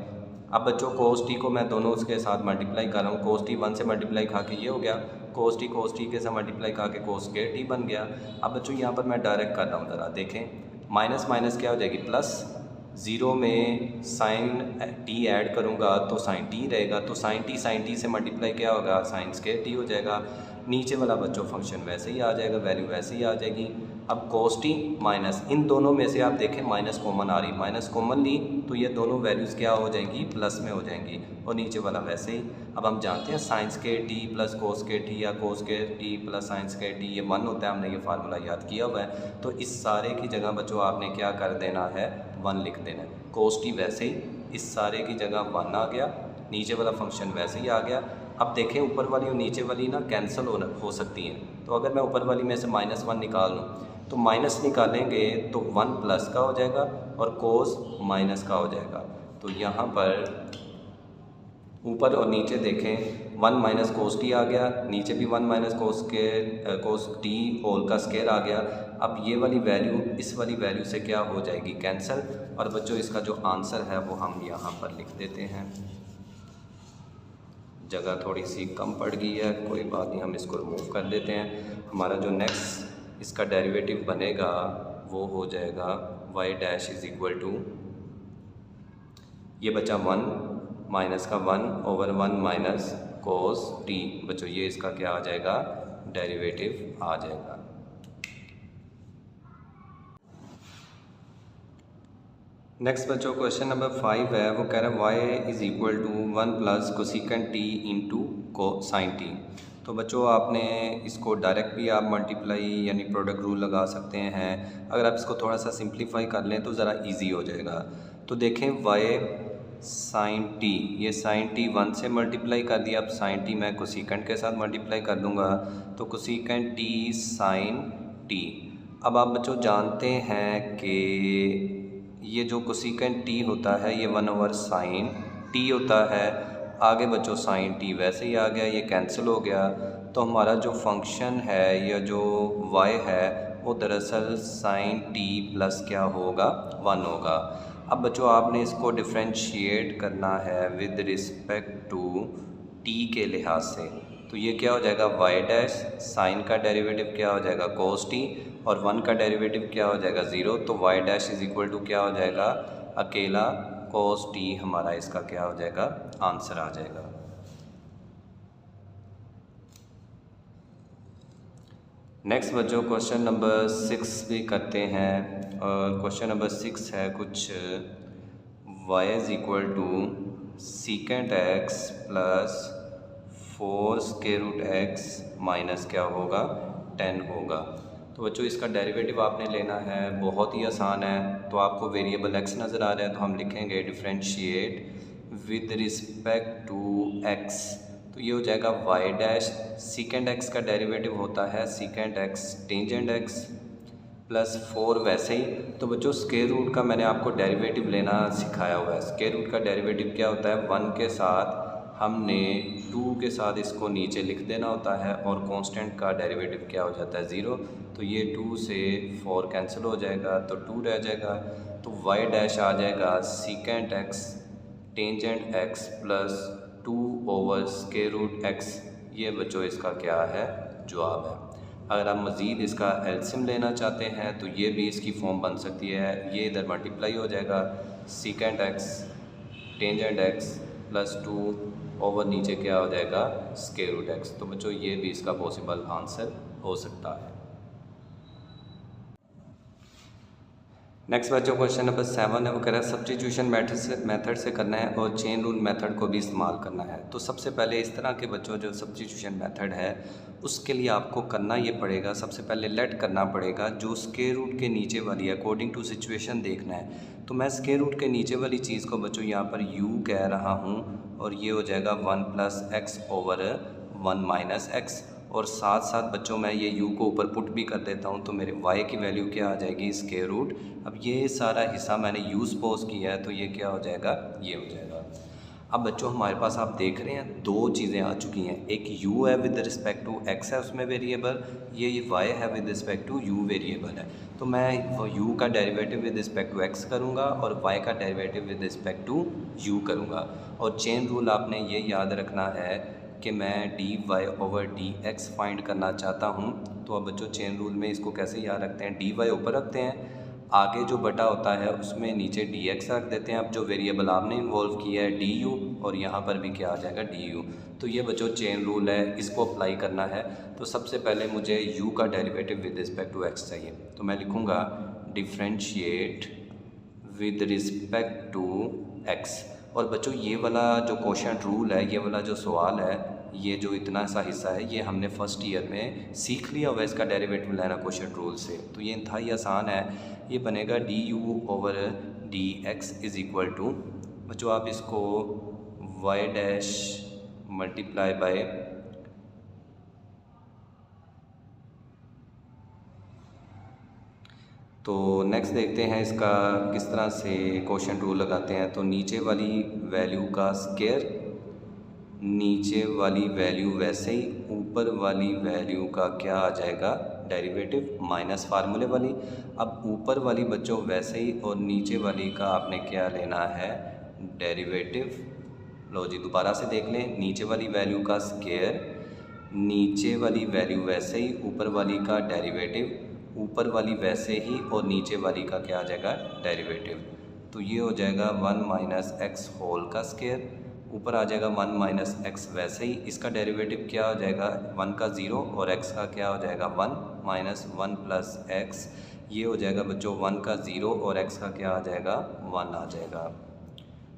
अब बच्चों कोस टी को मैं दोनों उसके साथ मल्टीप्लाई कर रहा हूँ। कोस टी 1 से मल्टीप्लाई खा के ये हो गया, कोस टी के साथ मल्टीप्लाई खा के कोस के टी बन गया। अब बच्चों यहाँ पर मैं डायरेक्ट कर रहा हूँ, ज़रा देखें। माइनस माइनस क्या हो जाएगी, प्लस। 0 में साइन टी ऐड करूँगा तो साइन टी रहेगा, तो साइन टी से मल्टीप्लाई क्या होगा, साइन स्क्वायर टी हो जाएगा। नीचे वाला बच्चों फंक्शन वैसे ही आ जाएगा, वैल्यू वैसे ही आ जाएगी। अब कोस टी माइनस, इन दोनों में से आप देखें माइनस कॉमन आ रही, माइनस कॉमन ली तो ये दोनों वैल्यूज़ क्या हो जाएंगी, प्लस में हो जाएंगी, और नीचे वाला वैसे ही। अब हम जानते हैं साइंस के टी प्लस कोस के टी या कोस के टी प्लस साइंस के टी ये 1 होता है, हमने ये फार्मूला याद किया हुआ है। तो इस सारे की जगह बच्चों आपने क्या कर देना है, 1 लिख देना है। कोस टी वैसे ही, इस सारे की जगह 1 आ गया, नीचे वाला फंक्शन वैसे ही आ गया। अब देखें ऊपर वाली और नीचे वाली ना कैंसिल हो सकती हैं, तो अगर मैं ऊपर वाली में से -1 निकाल लूँ तो माइनस निकालेंगे तो 1 प्लस का हो जाएगा और कोस माइनस का हो जाएगा। तो यहाँ पर ऊपर और नीचे देखें, 1 माइनस कोस टी आ गया, नीचे भी 1 माइनस कोस टी होल का स्केयर आ गया। अब ये वाली वैल्यू इस वाली वैल्यू से क्या हो जाएगी, कैंसिल। और बच्चों इसका जो आंसर है वो हम यहाँ पर लिख देते हैं। जगह थोड़ी सी कम पड़ गई है, कोई बात नहीं, हम इसको रिमूव कर देते हैं। हमारा जो नेक्स्ट इसका डेरिवेटिव बनेगा वो हो जाएगा Y dash is equal to, ये बचा 1 माइनस का 1 ओवर 1 माइनस कोस टी। बच्चों ये इसका क्या आ जाएगा, डेरिवेटिव आ जाएगा। नेक्स्ट बच्चों क्वेश्चन नंबर 5 है, वो कह रहा है y is equal to 1 plus cosecant T into cosine T. तो बच्चों आपने इसको डायरेक्ट भी आप मल्टीप्लाई यानी प्रोडक्ट रूल लगा सकते हैं। अगर आप इसको थोड़ा सा सिंप्लीफाई कर लें तो ज़रा इजी हो जाएगा। तो देखें y साइन टी, ये साइन टी 1 से मल्टीप्लाई कर दिया। अब साइन टी मैं कोसिकेंट के साथ मल्टीप्लाई कर दूँगा तो कोसिकेंट टी साइन टी। अब आप बच्चों जानते हैं कि ये जो कोसिकेंट टी होता है ये 1 ओवर साइन टी होता है। आगे बच्चों साइन टी वैसे ही आ गया, ये कैंसिल हो गया। तो हमारा जो फंक्शन है या जो y है वो दरअसल साइन टी प्लस क्या होगा, 1 होगा। अब बच्चों आपने इसको डिफ्रेंशिएट करना है विद रिस्पेक्ट टू t के लिहाज से। तो ये क्या हो जाएगा, y डैश, साइन का डेरिवेटिव क्या हो जाएगा, कोस टी, और 1 का डेरिवेटिव क्या हो जाएगा, 0। तो y dash is equal to क्या हो जाएगा, अकेला कोस टी हमारा इसका क्या हो जाएगा, आंसर आ जाएगा। नेक्स्ट बच्चों क्वेश्चन नंबर 6 भी करते हैं। और क्वेश्चन नंबर 6 है कुछ y is equal to secant x plus 4 square root x minus क्या होगा, 10 होगा। तो बच्चों इसका डेरिवेटिव आपने लेना है, बहुत ही आसान है। तो आपको वेरिएबल x नज़र आ रहा है तो हम लिखेंगे differentiate with respect to x। तो ये हो जाएगा y डैश, सीकेंट x का डेरिवेटिव होता है secant x tangent x plus 4 वैसे ही। तो बच्चों स्क्वायर रूट का मैंने आपको डेरिवेटिव लेना सिखाया हुआ है। स्क्वायर रूट का डेरिवेटिव क्या होता है, 1 के साथ हमने 2 के साथ इसको नीचे लिख देना होता है और कांस्टेंट का डेरिवेटिव क्या हो जाता है, 0। तो ये 2 से 4 कैंसिल हो जाएगा तो 2 रह जाएगा। तो y डैश आ जाएगा secant x tangent x plus 2/√x, ये बच्चों इसका क्या है, जवाब है। अगर आप मज़ीद इसका एलसीएम लेना चाहते हैं तो ये भी इसकी फॉर्म बन सकती है। ये इधर मल्टीप्लाई हो जाएगा सीकेंड x tangent x plus 2 over नीचे क्या हो जाएगा √x। तो बच्चों ये भी इसका पॉसिबल आंसर हो सकता है। नेक्स्ट बच्चों क्वेश्चन नंबर 7 है, वो कह रहा है सब्स्टिट्यूशन मेथड से करना है और चेन रूल मेथड को भी इस्तेमाल करना है। तो सबसे पहले इस तरह के बच्चों जो सब्स्टिट्यूशन मेथड है उसके लिए आपको करना ये पड़ेगा, सबसे पहले लेट करना पड़ेगा जो स्क्वायर रूट के नीचे वाली अकॉर्डिंग टू सिचुएशन देखना है। तो मैं स्क्वायर रूट के नीचे वाली चीज़ को बच्चों यहाँ पर u कह रहा हूँ और ये हो जाएगा 1+x/1 - x, और साथ साथ बच्चों मैं ये u को ऊपर पुट भी कर देता हूँ तो मेरे y की वैल्यू क्या आ जाएगी स्क्वायर रूट। अब ये सारा हिस्सा मैंने u सपोज किया है तो ये क्या हो जाएगा, ये हो जाएगा। अब बच्चों हमारे पास आप देख रहे हैं दो चीज़ें आ चुकी हैं, एक u है विद रिस्पेक्ट टू x है उसमें वेरिएबल, ये y है with respect to u variable है। तो मैं u का derivative with respect to x करूँगा और y का derivative with respect to u करूँगा। और चेन रूल आपने ये याद रखना है कि मैं dy/dx फाइंड करना चाहता हूँ। तो अब बच्चों चेन रूल में इसको कैसे याद रखते हैं, dy ऊपर रखते हैं, आगे जो बटा होता है उसमें नीचे dx रख देते हैं। अब जो वेरिएबल आपने इन्वॉल्व किया है du, और यहाँ पर भी क्या आ जाएगा du। तो ये बच्चों चेन रूल है, इसको अप्लाई करना है। तो सबसे पहले मुझे u का derivative with respect to x चाहिए, तो मैं लिखूँगा differentiate with respect to x। और बच्चों ये वाला जो क्वोशंट रूल है, ये वाला जो सवाल है, ये जो इतना सा हिस्सा है ये हमने फर्स्ट ईयर में सीख लिया हुआ है इसका डेरिवेटिव लेना क्वोशंट रूल से। तो ये इंतहाई आसान है, ये बनेगा du/dx इज़ इक्वल टू, बच्चों आप इसको y डैश मल्टीप्लाई बाय तो नेक्स्ट देखते हैं इसका किस तरह से क्वोशंट रूल लगाते हैं। तो नीचे वाली वैल्यू का स्क्वायर, नीचे वाली वैल्यू वैसे ही, ऊपर वाली वैल्यू का क्या आ जाएगा डेरिवेटिव माइनस फार्मूले वाली। अब ऊपर वाली बच्चों वैसे ही और नीचे वाली का आपने क्या लेना है डेरिवेटिव। लो जी दोबारा से देख लें, नीचे वाली वैल्यू का स्क्वायर, नीचे वाली वैल्यू वैसे ही, ऊपर वाली का डेरिवेटिव, ऊपर वाली वैसे ही और नीचे वाली का क्या आ जाएगा डेरिवेटिव। तो ये हो जाएगा 1 - x होल का स्क्वायर, ऊपर आ जाएगा 1 - x वैसे ही, इसका डेरिवेटिव क्या हो जाएगा 1 का 0 और x का क्या हो जाएगा 1 - 1 + x, ये हो जाएगा बच्चों 1 का 0 और x का क्या आ जाएगा 1 आ जाएगा।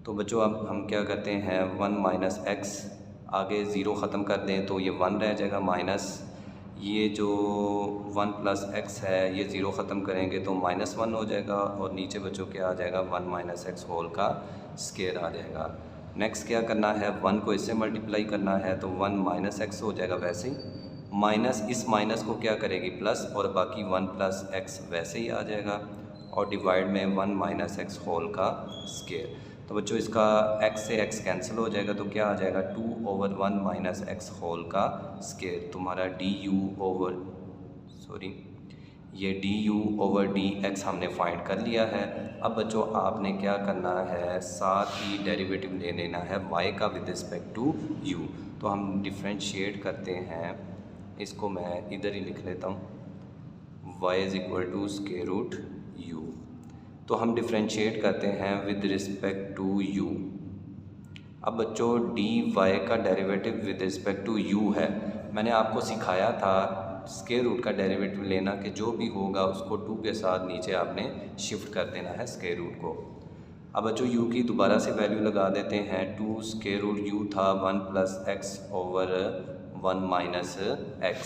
तो बच्चों अब हम क्या करते हैं 1 - x, आगे 0 ख़त्म कर दें तो ये 1 रह जाएगा, माइनस ये जो 1 + x है ये 0 ख़त्म करेंगे तो -1 हो जाएगा, और नीचे बच्चों क्या आ जाएगा 1 - x होल का स्क्वायर आ जाएगा। नेक्स्ट क्या करना है, 1 को इससे मल्टीप्लाई करना है तो 1 - x हो जाएगा वैसे ही, माइनस इस माइनस को क्या करेगी प्लस, और बाकी 1 + x वैसे ही आ जाएगा, और डिवाइड में 1 - x होल का स्क्वायर। तो बच्चों इसका x से x कैंसिल हो जाएगा तो क्या आ जाएगा 2/1 - x होल का स्क्वायर। तुम्हारा ये du/dx हमने फाइंड कर लिया है। अब बच्चों आपने क्या करना है, साथ ही डेरिवेटिव ले लेना है y का विद रिस्पेक्ट टू u। तो हम डिफ्रेंशिएट करते हैं, इसको मैं इधर ही लिख लेता हूँ, y = √u। तो हम डिफ्रेंशिएट करते हैं विद रिस्पेक्ट टू u। अब बच्चों dy का derivative with respect to u है, मैंने आपको सिखाया था स्क्वायर रूट का डेरिवेटिव लेना कि जो भी होगा उसको 2 के साथ नीचे आपने शिफ्ट कर देना है स्क्वायर रूट को। अब बच्चों u की दोबारा से वैल्यू लगा देते हैं, 2 स्क्वायर रूट u था 1 + x/1 - x।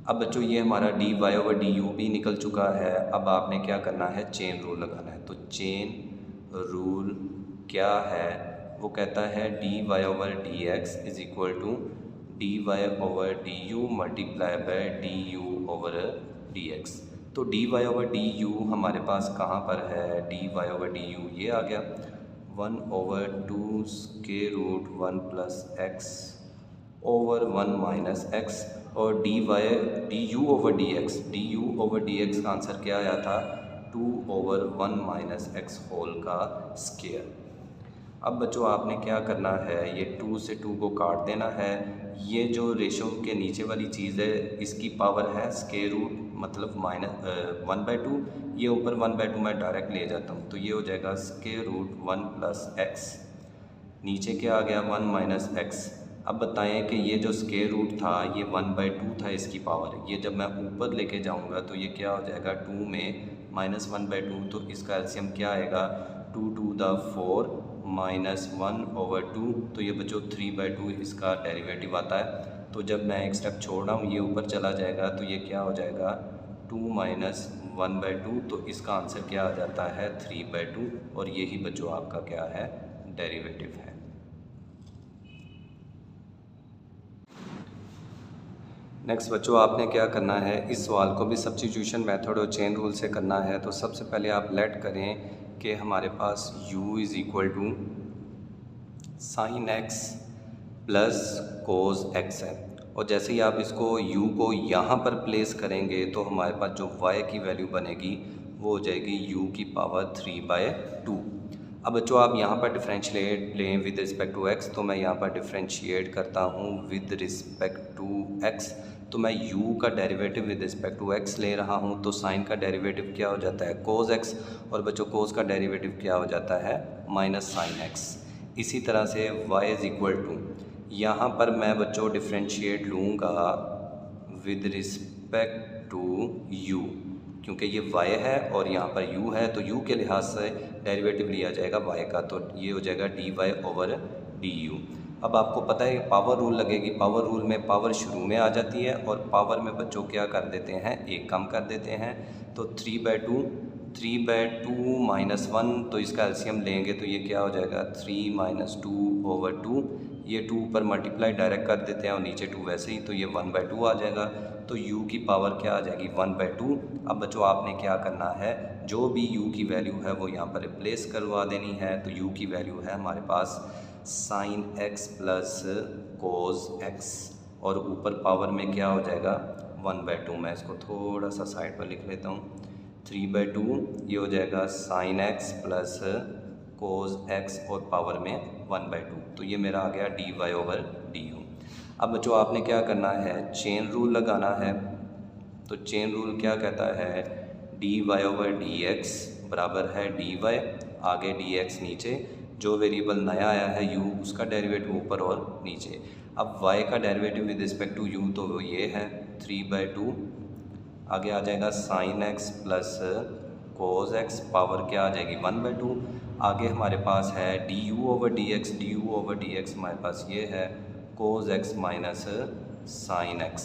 अब बच्चों ये हमारा dy/du भी निकल चुका है। अब आपने क्या करना है चेन रूल लगाना है। तो चेन रूल क्या है, वो कहता है dy/dx is equal to dy/du multiply by du/dx। तो dy/du हमारे पास कहाँ पर है, dy/du ये आ गया 1/2 स्क्वायर रूट 1 + x/1 - x, और du/dx का आंसर क्या आया था 2/1 - x होल का स्क्वायर। अब बच्चों आपने क्या करना है, ये 2 से 2 को काट देना है। ये जो रेशो के नीचे वाली चीज़ है इसकी पावर है स्क्वायर रूट, मतलब -1/2। ये ऊपर 1/2 मैं डायरेक्ट ले जाता हूँ, तो ये हो जाएगा स्क्वायर रूट 1 + x। नीचे क्या आ गया, 1 - x। अब बताएं कि ये जो स्क्वायर रूट था ये 1/2 था इसकी पावर। ये जब मैं ऊपर लेके जाऊँगा तो ये क्या हो जाएगा, 2 में -1/2, तो इसका एलसीएम क्या आएगा, 2 × 4 -1/2। तो ये बच्चों 3/2 इसका डेरिवेटिव आता है। तो जब मैं एक स्टेप छोड़ रहा हूँ ये ऊपर चला जाएगा, तो ये क्या हो जाएगा, 2 - 1/2। तो इसका आंसर क्या आ जाता है, 3/2। और यही बच्चों आपका क्या है, डेरिवेटिव है। नेक्स्ट बच्चों आपने क्या करना है, इस सवाल को भी सब्स्टिट्यूशन मेथड और चेन रूल से करना है। तो सबसे पहले आप लेट करें कि हमारे पास u = sin x plus cos x है। और जैसे ही आप इसको u को यहाँ पर प्लेस करेंगे तो हमारे पास जो y की वैल्यू बनेगी वो हो जाएगी u की पावर 3/2। अब बच्चों आप यहाँ पर डिफरेंशिएट लें विद रिस्पेक्ट टू x, तो मैं यहाँ पर डिफरेंशिएट करता हूँ विद रिस्पेक्ट टू x। तो मैं u का derivative with respect to x ले रहा हूँ, तो साइन का डेरिवेटिव क्या हो जाता है, cos x। और बच्चों cos का डेरिवेटिव क्या हो जाता है, -sin x। इसी तरह से y = यहाँ पर मैं बच्चों डिफरेंशिएट लूँगा विद रिस्पेक्ट टू u, क्योंकि ये y है और यहाँ पर u है, तो u के लिहाज से डेरिवेटिव लिया जाएगा y का, तो ये हो जाएगा dy/du। अब आपको पता है पावर रूल लगेगी, पावर रूल में पावर शुरू में आ जाती है और पावर में बच्चों क्या कर देते हैं, एक कम कर देते हैं। तो 3/2 -1, तो इसका एलसीएम लेंगे तो ये क्या हो जाएगा, 3 - 2/2। ये 2 पर मल्टीप्लाई डायरेक्ट कर देते हैं और नीचे 2 वैसे ही, तो ये 1/2 आ जाएगा। तो u की पावर क्या आ जाएगी, 1/2। अब बच्चों आपने क्या करना है, जो भी u की वैल्यू है वो यहाँ पर रिप्लेस करवा देनी है। तो u की वैल्यू है हमारे पास sin x plus cos x, और ऊपर पावर में क्या हो जाएगा, 1/2। मैं इसको थोड़ा सा साइड पर लिख लेता हूँ, 3/2 ये हो जाएगा sin x plus cos x और पावर में 1/2। तो ये मेरा आ गया dy/du। अब बच्चों आपने क्या करना है, चेन रूल लगाना है। तो चेन रूल क्या कहता है, dy/dx बराबर है dy, आगे dx नीचे, जो वेरिएबल नया आया है u उसका डेरिवेटिव ऊपर और नीचे। अब y का derivative with respect to u तो ये है 3/2, आगे आ जाएगा sin x plus cos x, power क्या आ जाएगी 1/2। आगे हमारे पास है du/dx, du/dx हमारे पास ये है cos x minus sin x।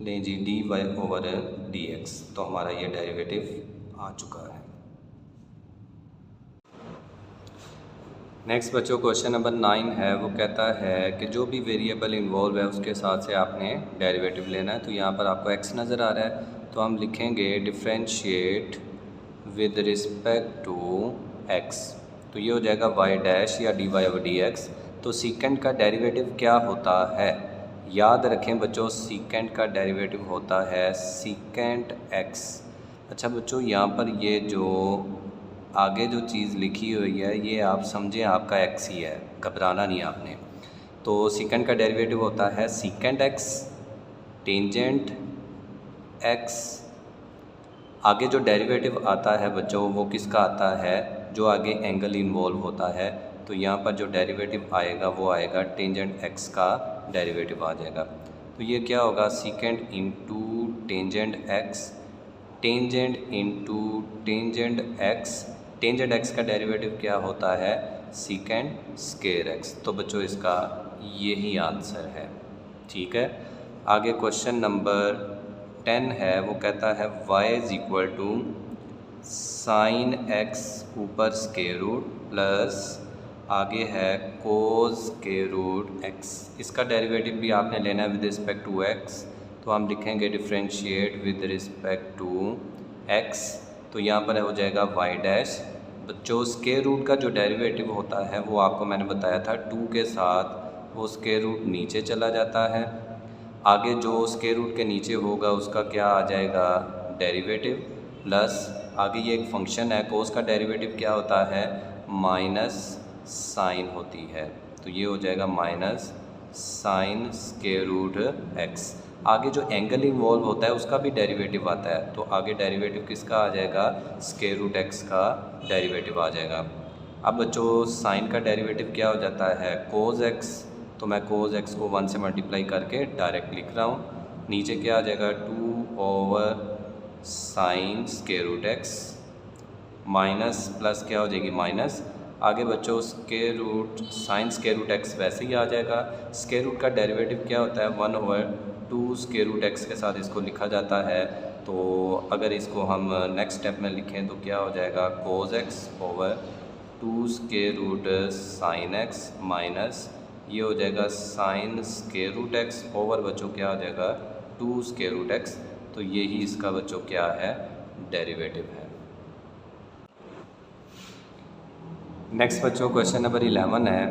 लें जी dy/dx, तो हमारा ये डेरिवेटिव आ चुका है। नेक्स्ट बच्चों क्वेश्चन नंबर 9 है, वो कहता है कि जो भी वेरिएबल इन्वॉल्व है उसके साथ से आपने डेरिवेटिव लेना है। तो यहाँ पर आपको x नज़र आ रहा है, तो हम लिखेंगे differentiate with respect to x, तो ये हो जाएगा y' या dy/dx। तो सीकेंड का डेरिवेटिव क्या होता है, याद रखें बच्चों, सीकेंड का डेरिवेटिव होता है सीकेंट x। अच्छा बच्चों यहाँ पर ये जो आगे जो चीज़ लिखी हुई है ये आप समझें आपका x ही है, घबराना नहीं आपने। तो सीकेंड का डेरिवेटिव होता है सीकेंट x टेंजेंट x। आगे जो डेरिवेटिव आता है बच्चों वो किसका आता है, जो आगे एंगल इन्वॉल्व होता है। तो यहाँ पर जो डेरिवेटिव आएगा वो आएगा टेंजेंट x का डेरिवेटिव आ जाएगा। तो ये क्या होगा, secant into tangent x, tangent into tangent x। Tangent x का डेरिवेटिव क्या होता है, सीकेंट स्क्वायर x। तो बच्चों इसका यही आंसर है, ठीक है। आगे क्वेश्चन नंबर 10 है, वो कहता है y = sin x ऊपर स्क्वायर रूट प्लस आगे है cos स्क्वायर रूट x। इसका डेरिवेटिव भी आपने लेना है विद रिस्पेक्ट टू x, तो हम लिखेंगे differentiate with respect to x। तो यहाँ पर हो जाएगा y'। बच्चों स्क्वायर रूट का जो डेरिवेटिव होता है वो आपको मैंने बताया था 2 के साथ वो स्क्वायर रूट नीचे चला जाता है, आगे जो स्क्वायर रूट के नीचे होगा उसका क्या आ जाएगा डेरिवेटिव, प्लस आगे ये एक फंक्शन है, कोस का डेरिवेटिव क्या होता है, माइनस साइन होती है, तो ये हो जाएगा minus sine square root x. आगे जो एंगल इन्वॉल्व होता है उसका भी डेरिवेटिव आता है, तो आगे डेरिवेटिव किसका आ जाएगा, स्क्वायर रूट एक्स का डेरिवेटिव आ जाएगा। अब बच्चों साइन का डेरिवेटिव क्या हो जाता है, कोस एक्स, तो मैं कोस एक्स को 1 से मल्टीप्लाई करके डायरेक्ट लिख रहा हूँ। नीचे क्या आ जाएगा, 2 over sine square root x minus plus क्या हो जाएगी माइनस, आगे बच्चों square root sine square root x वैसे ही आ जाएगा। स्क्वायर रूट का डेरिवेटिव क्या होता है, 1 ओवर 2 स्क्वायर रूट एक्स के साथ इसको लिखा जाता है। तो अगर इसको हम नेक्स्ट स्टेप में लिखें तो क्या हो जाएगा, cos x over 2 square root sine x minus ये हो जाएगा sine square root x over बच्चों क्या हो जाएगा 2 स्क्वायर रूट एक्स। तो यही इसका बच्चों क्या है, डेरिवेटिव है। नेक्स्ट बच्चों क्वेश्चन नंबर 11 है।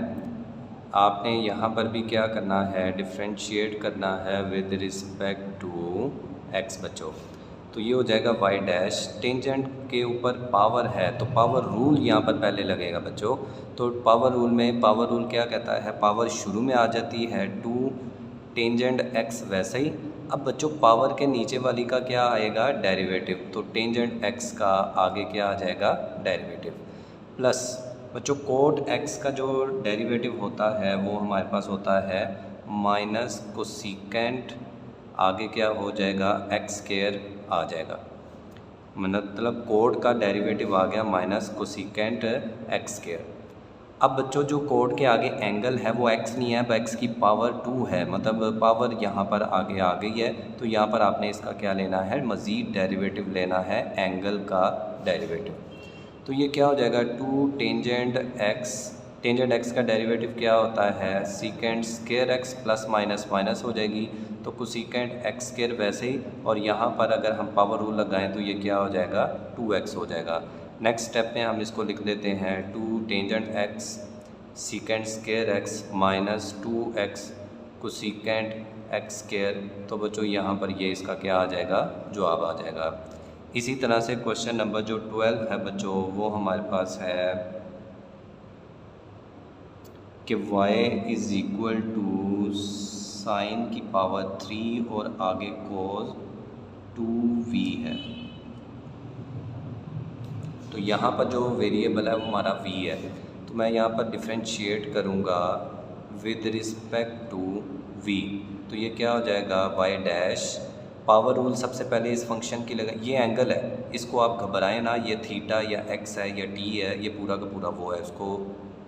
आपने यहाँ पर भी क्या करना है, डिफ्रेंशिएट करना है विद रिस्पेक्ट टू एक्स बच्चों। तो ये हो जाएगा वाई डैश, टेंजेंट के ऊपर पावर है तो पावर रूल यहाँ पर पहले लगेगा बच्चों। तो पावर रूल में पावर रूल क्या कहता है, पावर शुरू में आ जाती है 2 टेंजेंट एक्स वैसे ही। अब बच्चों पावर के नीचे वाली का क्या आएगा, डेरिवेटिव, तो टेंजेंट एक्स का आगे क्या आ जाएगा, डेरिवेटिव, प्लस बच्चों कोट एक्स का जो डेरिवेटिव होता है वो हमारे पास होता है माइनस कोसिकेंट, आगे क्या हो जाएगा एक्स स्क्वायर आ जाएगा, मतलब कोड का डेरिवेटिव आ गया माइनस कोसिकेंट एक्स स्क्वायर। अब बच्चों जो कोड के आगे एंगल है वो x नहीं है, अब x की पावर 2 है, मतलब पावर यहाँ पर आगे आ गई है। तो यहाँ पर आपने इसका क्या लेना है, मज़ीद डेरिवेटिव लेना है एंगल का डेरिवेटिव। तो ये क्या हो जाएगा 2 टेंजेंट x का डेरिवेटिव क्या होता है, secant square x plus minus minus हो जाएगी, तो कोसिकेंट एक्स स्क्वायर वैसे ही, और यहाँ पर अगर हम पावर रूल लगाएं तो ये क्या हो जाएगा 2x हो जाएगा। नेक्स्ट स्टेप में हम इसको लिख देते हैं 2 tangent x secant square x minus 2x cosecant x square. तो बच्चों यहाँ पर ये इसका क्या आ जाएगा, जवाब आ जाएगा। इसी तरह से क्वेश्चन नंबर जो 12 है बच्चों वो हमारे पास है कि y is equal to sine की पावर 3 और आगे कोस 2v है। तो यहाँ पर जो वेरिएबल है वो हमारा v है, तो मैं यहाँ पर डिफ्रेंशिएट करूँगा विद रिस्पेक्ट टू v। तो ये क्या हो जाएगा y डैश, पावर रूल सबसे पहले इस फंक्शन की लगा, ये एंगल है, इसको आप घबराएं ना, ये थीटा या x है या t है, ये पूरा का पूरा वो है, उसको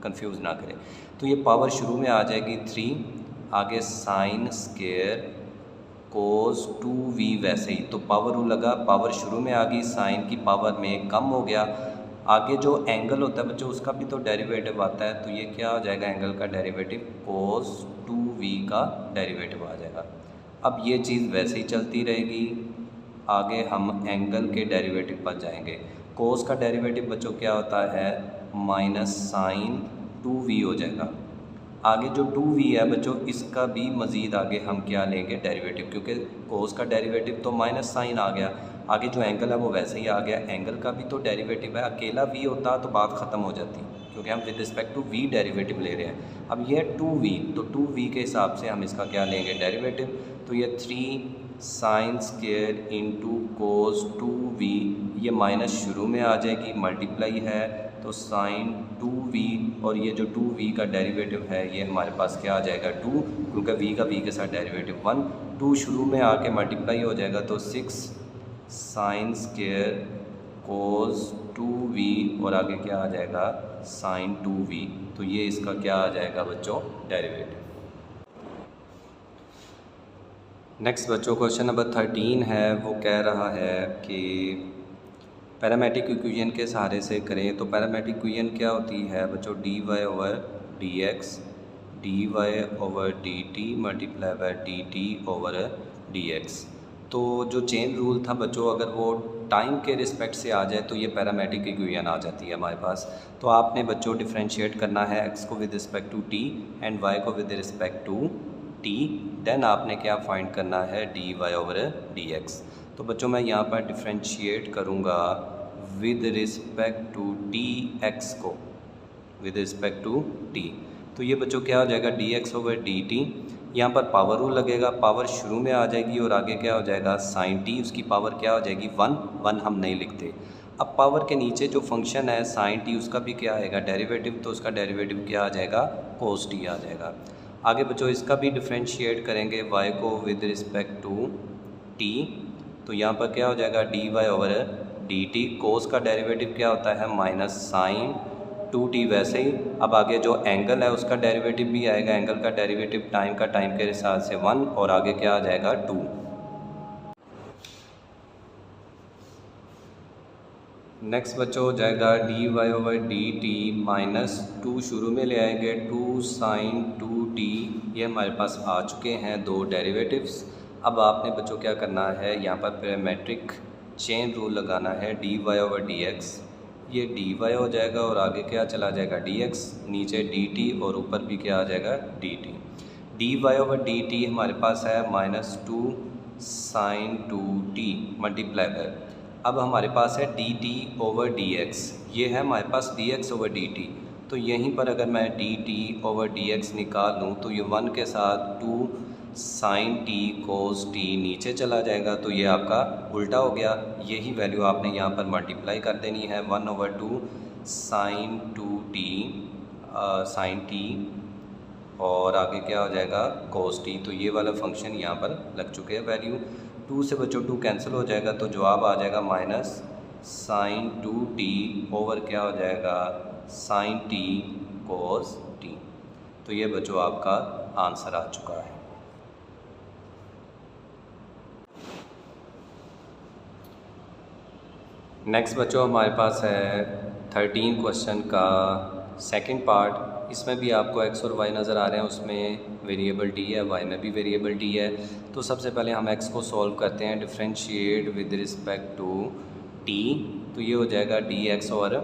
कंफ्यूज ना करें। तो ये पावर शुरू में आ जाएगी 3, आगे साइन स्क्वायर कोस 2v वैसे ही, तो पावर रूल लगा, पावर शुरू में आ गई, साइन की पावर में कम हो गया। आगे जो एंगल होता है बच्चों उसका भी तो डेरिवेटिव आता है, तो ये क्या हो जाएगा एंगल का डेरिवेटिव, कोस 2v का डेरिवेटिव आ जाएगा। अब ये चीज़ वैसे ही चलती रहेगी, आगे हम एंगल के डेरिवेटिव पर जाएंगे। कोस का डेरिवेटिव बच्चों क्या होता है, माइनस साइन 2v हो जाएगा। आगे जो 2v है बच्चों इसका भी मज़ीद आगे हम क्या लेंगे, डेरिवेटिव, क्योंकि कोस का डेरिवेटिव तो माइनस साइन आ गया, आगे जो एंगल है वो वैसे ही आ गया, एंगल का भी तो डेरिवेटिव है। अकेला v होता तो बात ख़त्म हो जाती, क्योंकि हम with respect to v derivative ले रहे हैं। अब ये 2v, तो 2v के हिसाब से हम इसका क्या लेंगे, डेरिवेटिव। तो ये 3 sine square into cos 2v, ये माइनस शुरू में आ जाएगी, मल्टीप्लाई है तो साइन 2v, और ये जो 2v का डेरिवेटिव है ये हमारे पास क्या आ जाएगा 2, क्योंकि v का v के साथ डेरिवेटिव 1, 2 शुरू में आके मल्टीप्लाई हो जाएगा, तो 6 साइन स्क्वायर कोस 2v और आगे क्या आ जाएगा साइन 2v। तो ये इसका क्या आ जाएगा बच्चों, डेरिवेटिव। नेक्स्ट बच्चों क्वेश्चन नंबर 13 है, वो कह रहा है कि पैरामेट्रिक इक्वेशन के सहारे से करें। तो पैरामेट्रिक इक्वेशन क्या होती है बच्चों, dy over dx dy over dt multiply by dt over dx। तो जो चेन रूल था बच्चों अगर वो टाइम के रिस्पेक्ट से आ जाए तो ये पैरामेट्रिक इक्वेशन आ जाती है हमारे पास। तो आपने बच्चों डिफ्रेंशिएट करना है x को with respect to t and y को with respect to t, then आपने क्या फाइंड करना है dy ओवर dx। तो बच्चों मैं यहाँ पर डिफ्रेंशिएट करूँगा with respect to d x को, विद रिस्पेक्ट टू टी। तो ये बच्चों क्या हो जाएगा, d x over D t. यहाँ पर पावर रूल लगेगा, पावर शुरू में आ जाएगी और आगे क्या हो जाएगा साइन टी, उसकी पावर क्या हो जाएगी 1, 1 हम नहीं लिखते। अब पावर के नीचे जो फंक्शन है साइन टी, उसका भी क्या आएगा डेरिवेटिव, तो उसका डेरिवेटिव क्या आ जाएगा कोस टी आ जाएगा। आगे बच्चों इसका भी डिफ्रेंशिएट करेंगे y को विद रिस्पेक्ट टू t, तो यहाँ पर क्या हो जाएगा d Y over D t. Cos का डेरिवेटिव क्या होता है माइनस साइन 2t, वैसे ही अब आगे जो एंगल है उसका डेरिवेटिव भी आएगा, एंगल का डेरिवेटिव टाइम के हिसाब से 1 और आगे क्या आ जाएगा 2। नेक्स्ट बच्चों हो जाएगा d Y over D t minus 2 शुरू में ले आएंगे 2 साइन 2t, ये हमारे पास आ चुके हैं दो डेरिवेटिव्स। अब आपने बच्चों क्या करना है, यहाँ पर पैरामेट्रिक चेन रूल लगाना है, d Y over D x, ये डी वाई हो जाएगा और आगे क्या चला जाएगा डी एक्स, नीचे डी टी और ऊपर भी क्या आ जाएगा d t. D Y over D t हमारे पास है minus 2 sign 2t multiply by, अब हमारे पास है d t over D x, ये है हमारे पास d x over D t. तो यहीं पर अगर मैं d t over D x निकाल लूँ तो ये 1 के साथ 2 साइन टी कोस टी नीचे चला जाएगा, तो ये आपका उल्टा हो गया। यही वैल्यू आपने यहाँ पर मल्टीप्लाई कर देनी है, 1/2 साइन 2t साइन टी और आगे क्या हो जाएगा कोस टी। तो ये वाला फंक्शन यहाँ पर लग चुके हैं वैल्यू। 2 से बच्चों 2 कैंसिल हो जाएगा, तो जवाब आ जाएगा माइनस साइन 2t ओवर क्या हो जाएगा साइन टी कोस टी। तो ये बच्चों आपका आंसर आ चुका है। नेक्स्ट बच्चों हमारे पास है 13 क्वेश्चन का सेकंड पार्ट। इसमें भी आपको x और y नज़र आ रहे हैं, उसमें वेरिएबल t है, y में भी वेरिएबल t है। तो सबसे पहले हम x को सॉल्व करते हैं, differentiate with respect to t, तो ये हो जाएगा dx और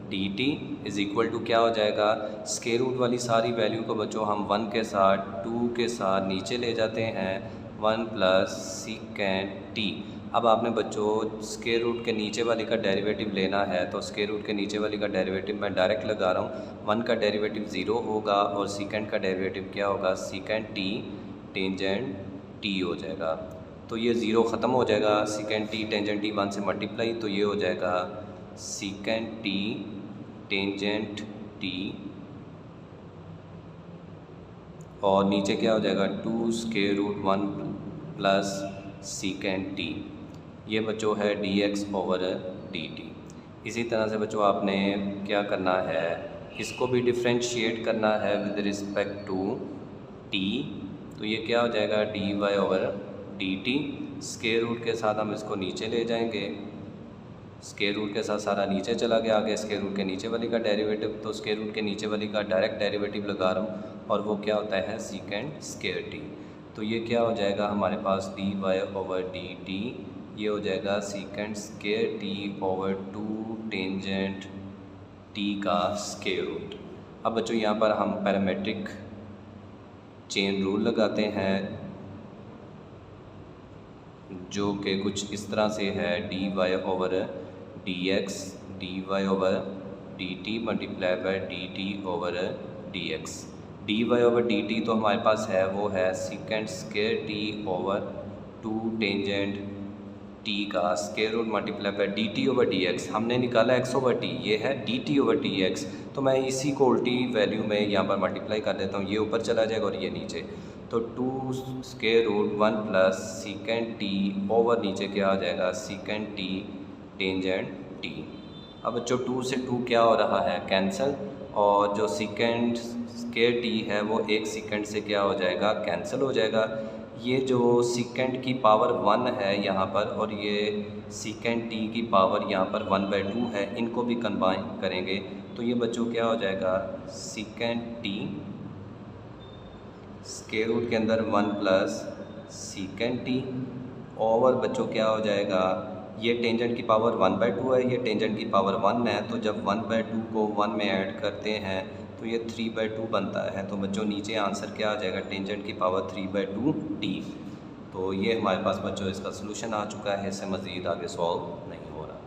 dt इज़ इक्वल टू क्या हो जाएगा, स्क्वायर रूट वाली सारी वैल्यू को बच्चों हम 1 के साथ 2 के साथ नीचे ले जाते हैं, 1 प्लस सीकेंड t। अब आपने बच्चों स्क्वायर रूट के नीचे वाली का डेरिवेटिव लेना है, तो स्क्वायर रूट के नीचे वाली का डेरिवेटिव मैं डायरेक्ट लगा रहा हूँ, 1 का डेरिवेटिव 0 होगा और सीकेंड का डेरिवेटिव क्या होगा सीकेंड t टेंजेंट t हो जाएगा। तो ये 0 ख़त्म हो जाएगा, सीकेंड t टेंजेंट t 1 से मल्टीप्लाई, तो ये हो जाएगा सीकेंड t टेंजेंट t और नीचे क्या हो जाएगा 2 square root 1 plus secant t। ये बच्चों है dx ओवर dt। इसी तरह से बच्चों आपने क्या करना है, इसको भी डिफरेंशिएट करना है विद रिस्पेक्ट टू t, तो ये क्या हो जाएगा dy over dt। Square root के साथ हम इसको नीचे ले जाएंगे, स्क्वायर रूट के साथ सारा नीचे चला गया, आगे स्क्वायर रूट के नीचे वाली का डेरिवेटिव, तो स्क्वायर रूट के नीचे वाली का डायरेक्ट डेरिवेटिव लगा रहा हूँ और वो क्या होता है सीकेंड स्क्वायर t। तो ये क्या हो जाएगा हमारे पास dy ओवर dt, ये हो जाएगा सीकेंड square t over 2 tangent t का स्क्वायर रूट। अब बच्चों यहाँ पर हम पैरामेट्रिक चेन रूल लगाते हैं जो कि कुछ इस तरह से है, dy over dx dy over dt multiply by dt over dx। dy over dt तो हमारे पास है वो है secant square t over 2 tangent t का square root multiply by dt over dx। हमने निकाला x ओवर t, ये है dt ओवर dx, तो मैं इसी को उल्टी वैल्यू में यहाँ पर मल्टीप्लाई कर देता हूँ, ये ऊपर चला जाएगा और ये नीचे, तो 2 square root 1 plus secant t over नीचे क्या आ जाएगा सीकेंड t टेंजेंट t। अब बच्चों 2 से 2 क्या हो रहा है कैंसिल, और जो सीकेंड स्क्वायर t है वो 1 सेकंड से क्या हो जाएगा कैंसिल हो जाएगा। ये जो सीकेंड की पावर 1 है यहाँ पर और ये सीकेंड t की पावर यहाँ पर 1/2 है, इनको भी कंबाइन करेंगे तो ये बच्चों क्या हो जाएगा सीकेंड t स्क्वायर रूट के अंदर 1 प्लस सीकेंड t ओवर बच्चों क्या हो जाएगा, ये टेंजेंट की पावर 1/2 है, ये टेंजेंट की पावर 1 है, तो जब 1/2 को 1 में ऐड करते हैं तो ये 3/2 बनता है। तो बच्चों नीचे आंसर क्या आ जाएगा टेंजेंट की पावर 3/2 t। तो ये हमारे पास बच्चों इसका सलूशन आ चुका है, इससे मज़ीद आगे सॉल्व नहीं हो रहा।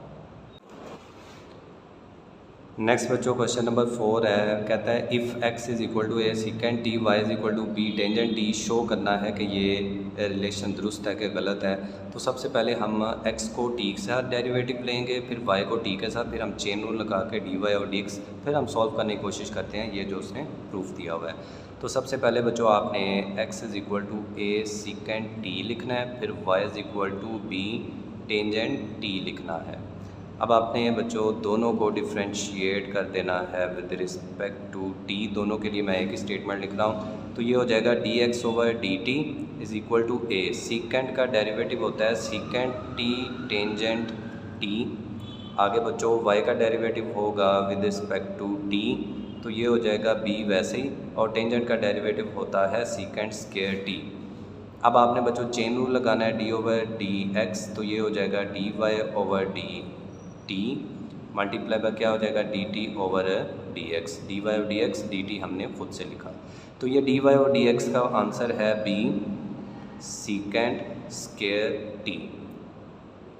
नेक्स्ट बच्चों क्वेश्चन नंबर 4 है, कहता है if x is equal to a secant t, y is equal to b tangent t. Show करना है कि ये रिलेशन दुरुस्त है कि गलत है। तो सबसे पहले हम x को t के साथ डेरिवेटिव लेंगे, फिर y को t के साथ, फिर हम चेन रूल लगा के dy और dx, फिर हम सॉल्व करने की कोशिश करते हैं ये जो उसने प्रूफ दिया हुआ है। तो सबसे पहले बच्चों आपने x is equal to a secant t लिखना है, फिर y is equal to b tangent t लिखना है। अब आपने बच्चों दोनों को डिफ्रेंशिएट कर देना है विद रिस्पेक्ट टू टी। दोनों के लिए मैं एक ही स्टेटमेंट लिख रहा हूँ, तो ये हो जाएगा d x over D t is equal to a. Secant का डेरिवेटिव होता है सीकेंड टी टेंजेंट टी। आगे बच्चों y का डेरिवेटिव होगा विद रिस्पेक्ट टू टी, तो ये हो जाएगा b वैसे ही, और टेंजेंट का डेरिवेटिव होता है सीकेंड स्क्वायर टी। अब आपने बच्चों चेन रूल लगाना है डी ओवर डी एक्स, तो ये हो जाएगा d Y over D t multiply by क्या हो जाएगा d t over D x. D y और डी एक्स, डी टी हमने खुद से लिखा, तो ये डी वाई और डी एक्स का आंसर है बी सीकेंड स्क्वायर टी।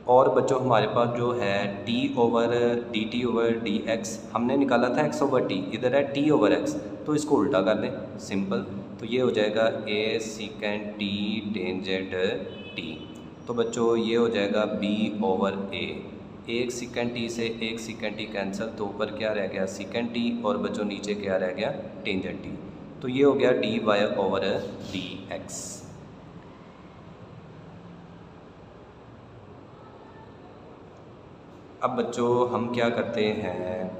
और बच्चों हमारे पास जो है t over D t over D x हमने निकाला था एक्स ओवर टी, इधर है टी ओवर एक्स, तो इसको उल्टा कर दें सिंपल, तो ये हो जाएगा ए सीकेंड टी टेंजेंट टी। तो बच्चों ये हो जाएगा बी ओवर ए। एक सीकेंड टी से एक सीकेंड टी कैंसिल, तो ऊपर क्या रह गया सीकेंड टी, और बच्चों नीचे क्या रह गया टेंजेंट टी। तो ये हो गया d Y over D x. अब बच्चों हम क्या करते हैं,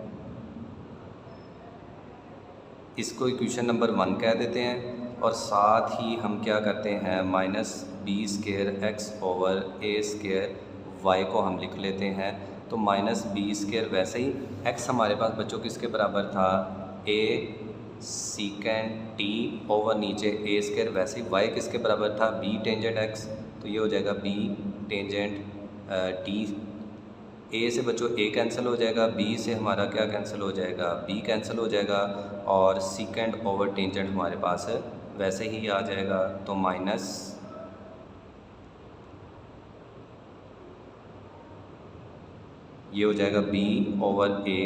इसको इक्वेशन नंबर 1 कह देते हैं, और साथ ही हम क्या करते हैं minus b square x over a square y को हम लिख लेते हैं। तो माइनस बी स्क्वायर वैसे ही, एक्स हमारे पास बच्चों किसके बराबर था ए सीकेंड टी ओवर नीचे ए स्क्वायर, वैसे ही वाई किसके बराबर था बी टेंजेंट एक्स, तो ये हो जाएगा बी टेंजेंट टी। ए से बच्चों ए कैंसिल हो जाएगा, बी से हमारा क्या कैंसिल हो जाएगा बी कैंसिल हो जाएगा, और सीकेंड ओवर टेंजेंट हमारे पास वैसे ही आ जाएगा। तो माइनस ये हो जाएगा b ओवर a,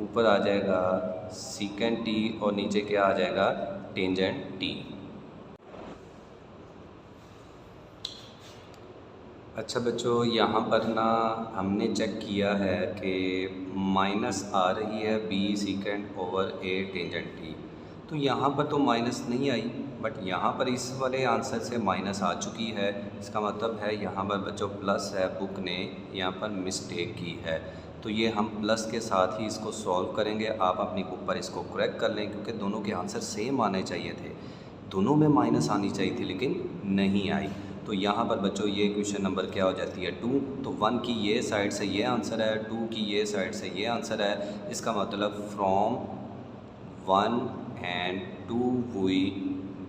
ऊपर आ जाएगा सीकेंड t और नीचे क्या आ जाएगा टेंजेंट t। अच्छा बच्चों यहाँ पर ना हमने चेक किया है कि माइनस आ रही है b सीकेंड over a tangent t, तो यहाँ पर तो माइनस नहीं आई, बट यहाँ पर इस वाले आंसर से माइनस आ चुकी है। इसका मतलब है यहाँ पर बच्चों प्लस है, बुक ने यहाँ पर मिस्टेक की है। तो ये हम प्लस के साथ ही इसको सॉल्व करेंगे। आप अपनी बुक पर इसको करेक्ट कर लें, क्योंकि दोनों के आंसर सेम आने चाहिए थे, दोनों में माइनस आनी चाहिए थी लेकिन नहीं आई। तो यहाँ पर बच्चों ये क्वेश्चन नंबर क्या हो जाती है 2। तो 1 की ये साइड से ये आंसर है, 2 की ये साइड से ये आंसर है। इसका मतलब फ्रॉम 1 एंड 2 वी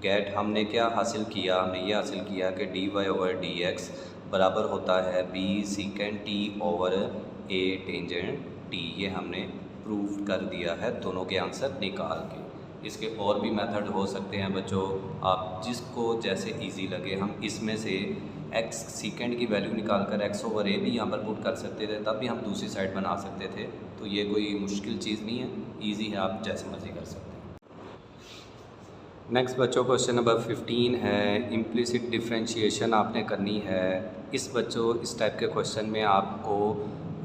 गेट, हमने क्या हासिल किया, हमने ये हासिल किया कि d Y over D x बराबर होता है b secant t over a tangent t. ये हमने प्रूव कर दिया है दोनों के आंसर निकाल के। इसके और भी मेथड हो सकते हैं बच्चों, आप जिसको जैसे इजी लगे। हम इसमें से एक्स सीकेंड की वैल्यू निकाल कर एक्स ओवर ए भी यहाँ पर पुट कर सकते थे, तब भी हम दूसरी साइड बना सकते थे। तो ये कोई मुश्किल चीज़ नहीं है, ईजी है, आप जैसे मर्जी कर सकते हैं। नेक्स्ट बच्चों क्वेश्चन नंबर 15 है, इम्प्लिसिट डिफरेंशिएशन आपने करनी है। इस बच्चों इस टाइप के क्वेश्चन में आपको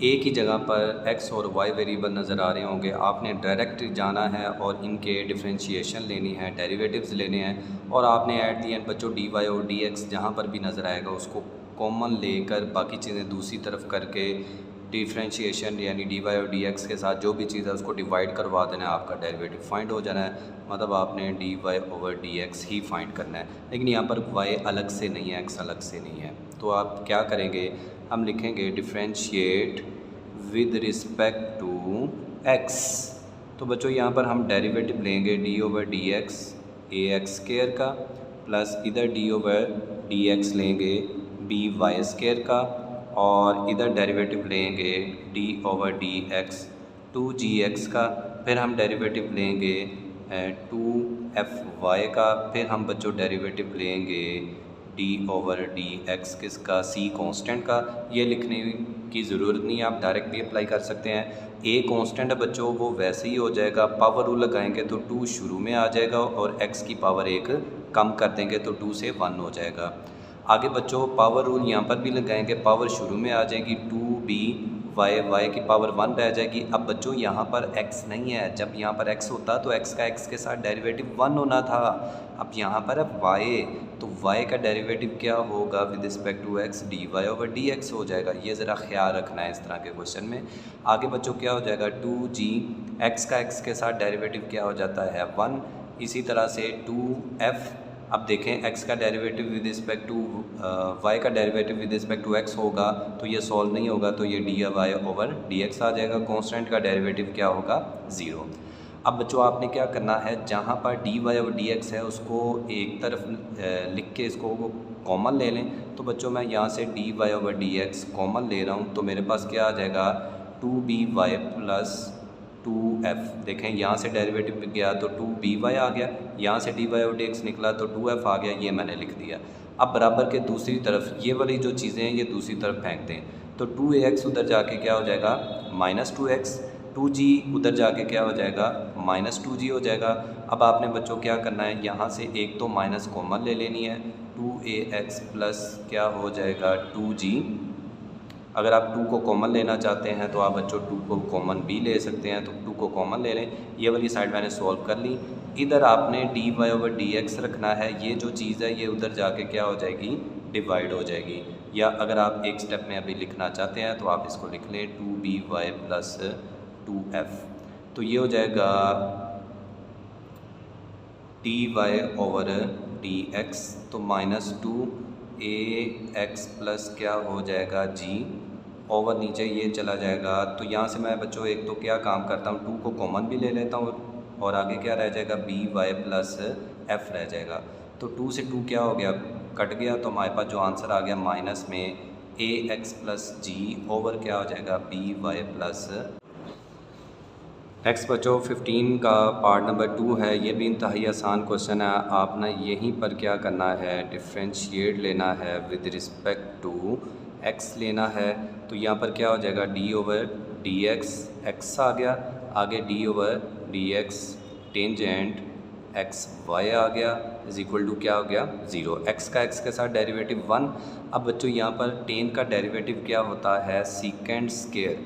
एक ही जगह पर x और y वेरिएबल नज़र आ रहे होंगे, आपने डायरेक्ट जाना है और इनके डिफरेंशिएशन लेनी है, डेरिवेटिव्स लेने हैं, और आपने एट दी एंड बच्चों dy और dx जहाँ पर भी नज़र आएगा उसको कॉमन लेकर बाकी चीज़ें दूसरी तरफ करके डिफरेंशिएशन यानी dy और dx के साथ जो भी चीज़ है उसको डिवाइड करवा देना है, आपका डेरिवेटिव फाइंड हो जाना है। मतलब आपने dy ओवर dx ही फाइंड करना है, लेकिन यहाँ पर y अलग से नहीं है, x अलग से नहीं है। तो आप क्या करेंगे, हम लिखेंगे differentiate with respect to x। तो बच्चों यहाँ पर हम डेरिवेटिव लेंगे d over D x a x square का, प्लस इधर डी ओवर डी एक्स लेंगे बी वाई स्क्वायर का, और इधर डेरिवेटिव लेंगे d over D x 2gx का, फिर हम डेरिवेटिव लेंगे 2fy का, फिर हम बच्चों डेरिवेटिव लेंगे डी ओवर डी एक्स किसका, सी कांस्टेंट का। ये लिखने की ज़रूरत नहीं है, आप डायरेक्ट भी अप्लाई कर सकते हैं। ए कांस्टेंट है बच्चों, वो वैसे ही हो जाएगा, पावर रूल लगाएंगे तो 2 शुरू में आ जाएगा और x की पावर 1 कम कर देंगे तो 2 से 1 हो जाएगा। आगे बच्चों पावर रूल यहाँ पर भी लगाएंगे, पावर शुरू में आ जाएगी 2b y की पावर 1 रह जाएगी। अब बच्चों यहाँ पर x नहीं है, जब यहाँ पर x होता तो x का x के साथ डेरिवेटिव 1 होना था। अब यहाँ पर है y, तो y का डेरिवेटिव क्या होगा with respect to x, dy/dx हो जाएगा। ये ज़रा ख्याल रखना है इस तरह के क्वेश्चन में। आगे बच्चों क्या हो जाएगा 2g, x का x के साथ डेरिवेटिव क्या हो जाता है 1। इसी तरह से 2f, अब देखें x का derivative with respect to y का derivative with respect to x होगा तो ये सॉल्व नहीं होगा, तो ये dy/dx आ जाएगा। कांस्टेंट का डेरिवेटिव क्या होगा 0। अब बच्चों आपने क्या करना है, जहाँ पर dy/dx है उसको एक तरफ लिख के इसको कॉमन ले लें। तो बच्चों मैं यहाँ से dy/dx कॉमन ले रहा हूँ तो मेरे पास क्या आ जाएगा 2by + 2f। देखें यहाँ से डेरिवेटिव गया तो 2by आ गया, यहाँ से dy/dx निकला तो 2f आ गया, ये मैंने लिख दिया। अब बराबर के दूसरी तरफ ये वाली जो चीज़ें हैं ये दूसरी तरफ फेंक दें तो 2ax उधर जाके क्या हो जाएगा -2x, 2g उधर जाके क्या हो जाएगा -2g हो जाएगा। अब आपने बच्चों क्या करना है, यहाँ से एक तो माइनस कॉमन ले लेनी है, 2ax प्लस क्या हो जाएगा 2g। अगर आप 2 को कॉमन लेना चाहते हैं तो आप बच्चों 2 को कॉमन भी ले सकते हैं, तो 2 को कॉमन ले लें। ये वाली साइड मैंने सॉल्व कर ली। इधर आपने dy/dx रखना है, ये जो चीज़ है ये उधर जाके क्या हो जाएगी डिवाइड हो जाएगी। या अगर आप एक स्टेप में अभी लिखना चाहते हैं तो आप इसको लिख लें 2by + 2f, तो ये हो जाएगा dy/dx, तो -2ax प्लस क्या हो जाएगा g ओवर नीचे ये चला जाएगा। तो यहाँ से मैं बच्चों एक तो क्या काम करता हूँ 2 को कॉमन भी ले लेता हूँ और आगे क्या रह जाएगा by + f रह जाएगा। तो 2 से 2 क्या हो गया कट गया, तो हमारे पास जो आंसर आ गया माइनस में ax + g ओवर क्या हो जाएगा by +। नेक्स्ट बच्चों 15 का पार्ट नंबर 2 है। ये भी इंतहाई आसान क्वेश्चन है। आपने यहीं पर क्या करना है डिफ्रेंशिएट लेना है विद रिस्पेक्ट टू x लेना है। तो यहाँ पर क्या हो जाएगा d/dx, x आ गया, आगे d/dx टेंजेंट xy आ गया इज इक्वल टू क्या हो गया 0। x का x के साथ डेरिवेटिव 1। अब बच्चों यहाँ पर टेन का डेरिवेटिव क्या होता है सीकेंड स्क्वायर।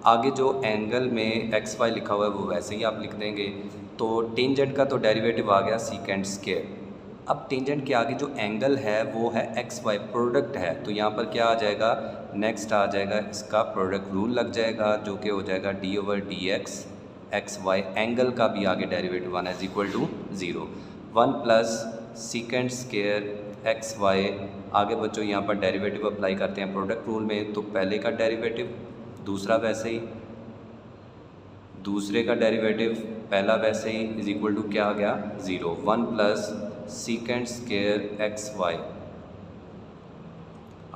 आगे जो एंगल में xy लिखा हुआ है वो वैसे ही आप लिख देंगे। तो टेंजेंट का तो डेरिवेटिव आ गया सीकेंड स्क्वायर। अब टेंजेंट के आगे जो एंगल है वो है xy, प्रोडक्ट है, तो यहाँ पर क्या आ जाएगा नेक्स्ट आ जाएगा इसका प्रोडक्ट रूल लग जाएगा जो कि हो जाएगा d/dx xy, एंगल का भी आगे derivative 1 is equal to 0। 1 + secant square xy। आगे बच्चों यहाँ पर डेरिवेटिव अप्लाई करते हैं प्रोडक्ट रूल में, तो पहले का डेरिवेटिव दूसरा वैसे ही, दूसरे का डेरिवेटिव पहला वैसे ही इज इक्वल टू क्या आ गया 0। 1 + सीकेंड स्क्वायर xy।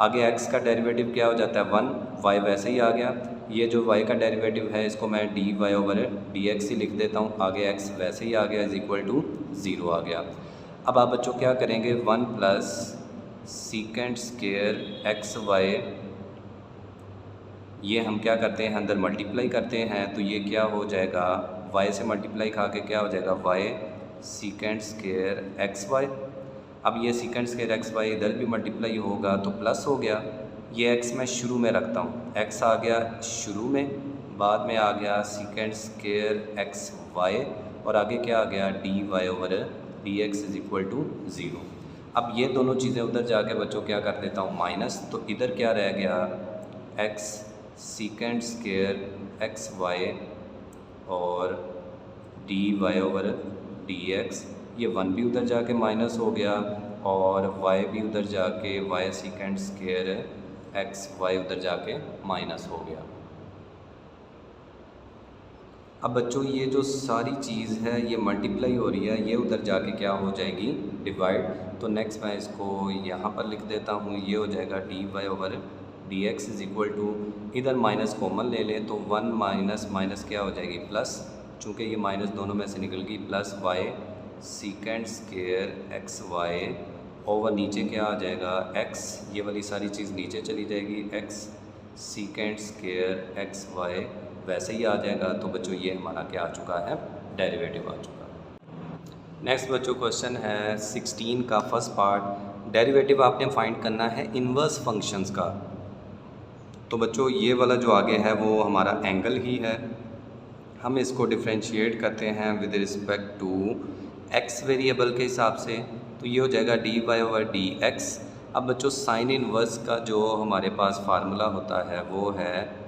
आगे x का डेरिवेटिव क्या हो जाता है 1, y वैसे ही आ गया। ये जो y का डेरिवेटिव है इसको मैं dy/dx ही लिख देता हूँ, आगे x वैसे ही आ गया इज इक्वल टू 0 आ गया। अब आप बच्चों क्या करेंगे 1 + सीकेंड स्क्वायर xy, ये हम क्या करते हैं अंदर मल्टीप्लाई करते हैं, तो ये क्या हो जाएगा y से मल्टीप्लाई खा के क्या हो जाएगा y सीकेंड स्क्वायर xy। अब ये सीकेंड स्क्वायर xy इधर भी मल्टीप्लाई होगा तो प्लस हो गया। ये x मैं शुरू में रखता हूँ, x आ गया शुरू में, बाद में आ गया सीकेंड स्क्वायर xy और आगे क्या आ गया dy/dx इज इक्वल टू 0। अब ये दोनों चीज़ें उधर जाके बच्चों क्या कर देता हूँ माइनस, तो इधर क्या रह गया x सीकेंड स्क्वायर xy और dy/dx, ये 1 भी उधर जाके माइनस हो गया और y भी उधर जाके y सीकेंड स्क्वायर xy उधर जाके माइनस हो गया। अब बच्चों ये जो सारी चीज़ है ये मल्टीप्लाई हो रही है, ये उधर जाके क्या हो जाएगी डिवाइड। तो नेक्स्ट मैं इसको यहाँ पर लिख देता हूँ, ये हो जाएगा dy/dx इज इक्वल टू, इधर माइनस कॉमन ले लें तो 1 माइनस माइनस क्या हो जाएगी प्लस, चूँकि ये माइनस दोनों में से निकल गई, plus y सीकेंड square xy over नीचे क्या आ जाएगा x, ये वाली सारी चीज़ नीचे चली जाएगी x secant square x y वैसे ही आ जाएगा। तो बच्चों ये हमारा क्या आ चुका है, डेरिवेटिव आ चुका है। नेक्स्ट बच्चों क्वेश्चन है 16 का फर्स्ट पार्ट, डेरिवेटिव आपने फाइंड करना है इन्वर्स फंक्शंस का। तो बच्चों ये वाला जो आगे है वो हमारा एंगल ही है। हम इसको डिफ्रेंशिएट करते हैं with respect to x variable के हिसाब से, तो ये हो जाएगा d Y over D x. अब बच्चों साइन इनवर्स का जो हमारे पास फार्मूला होता है वो है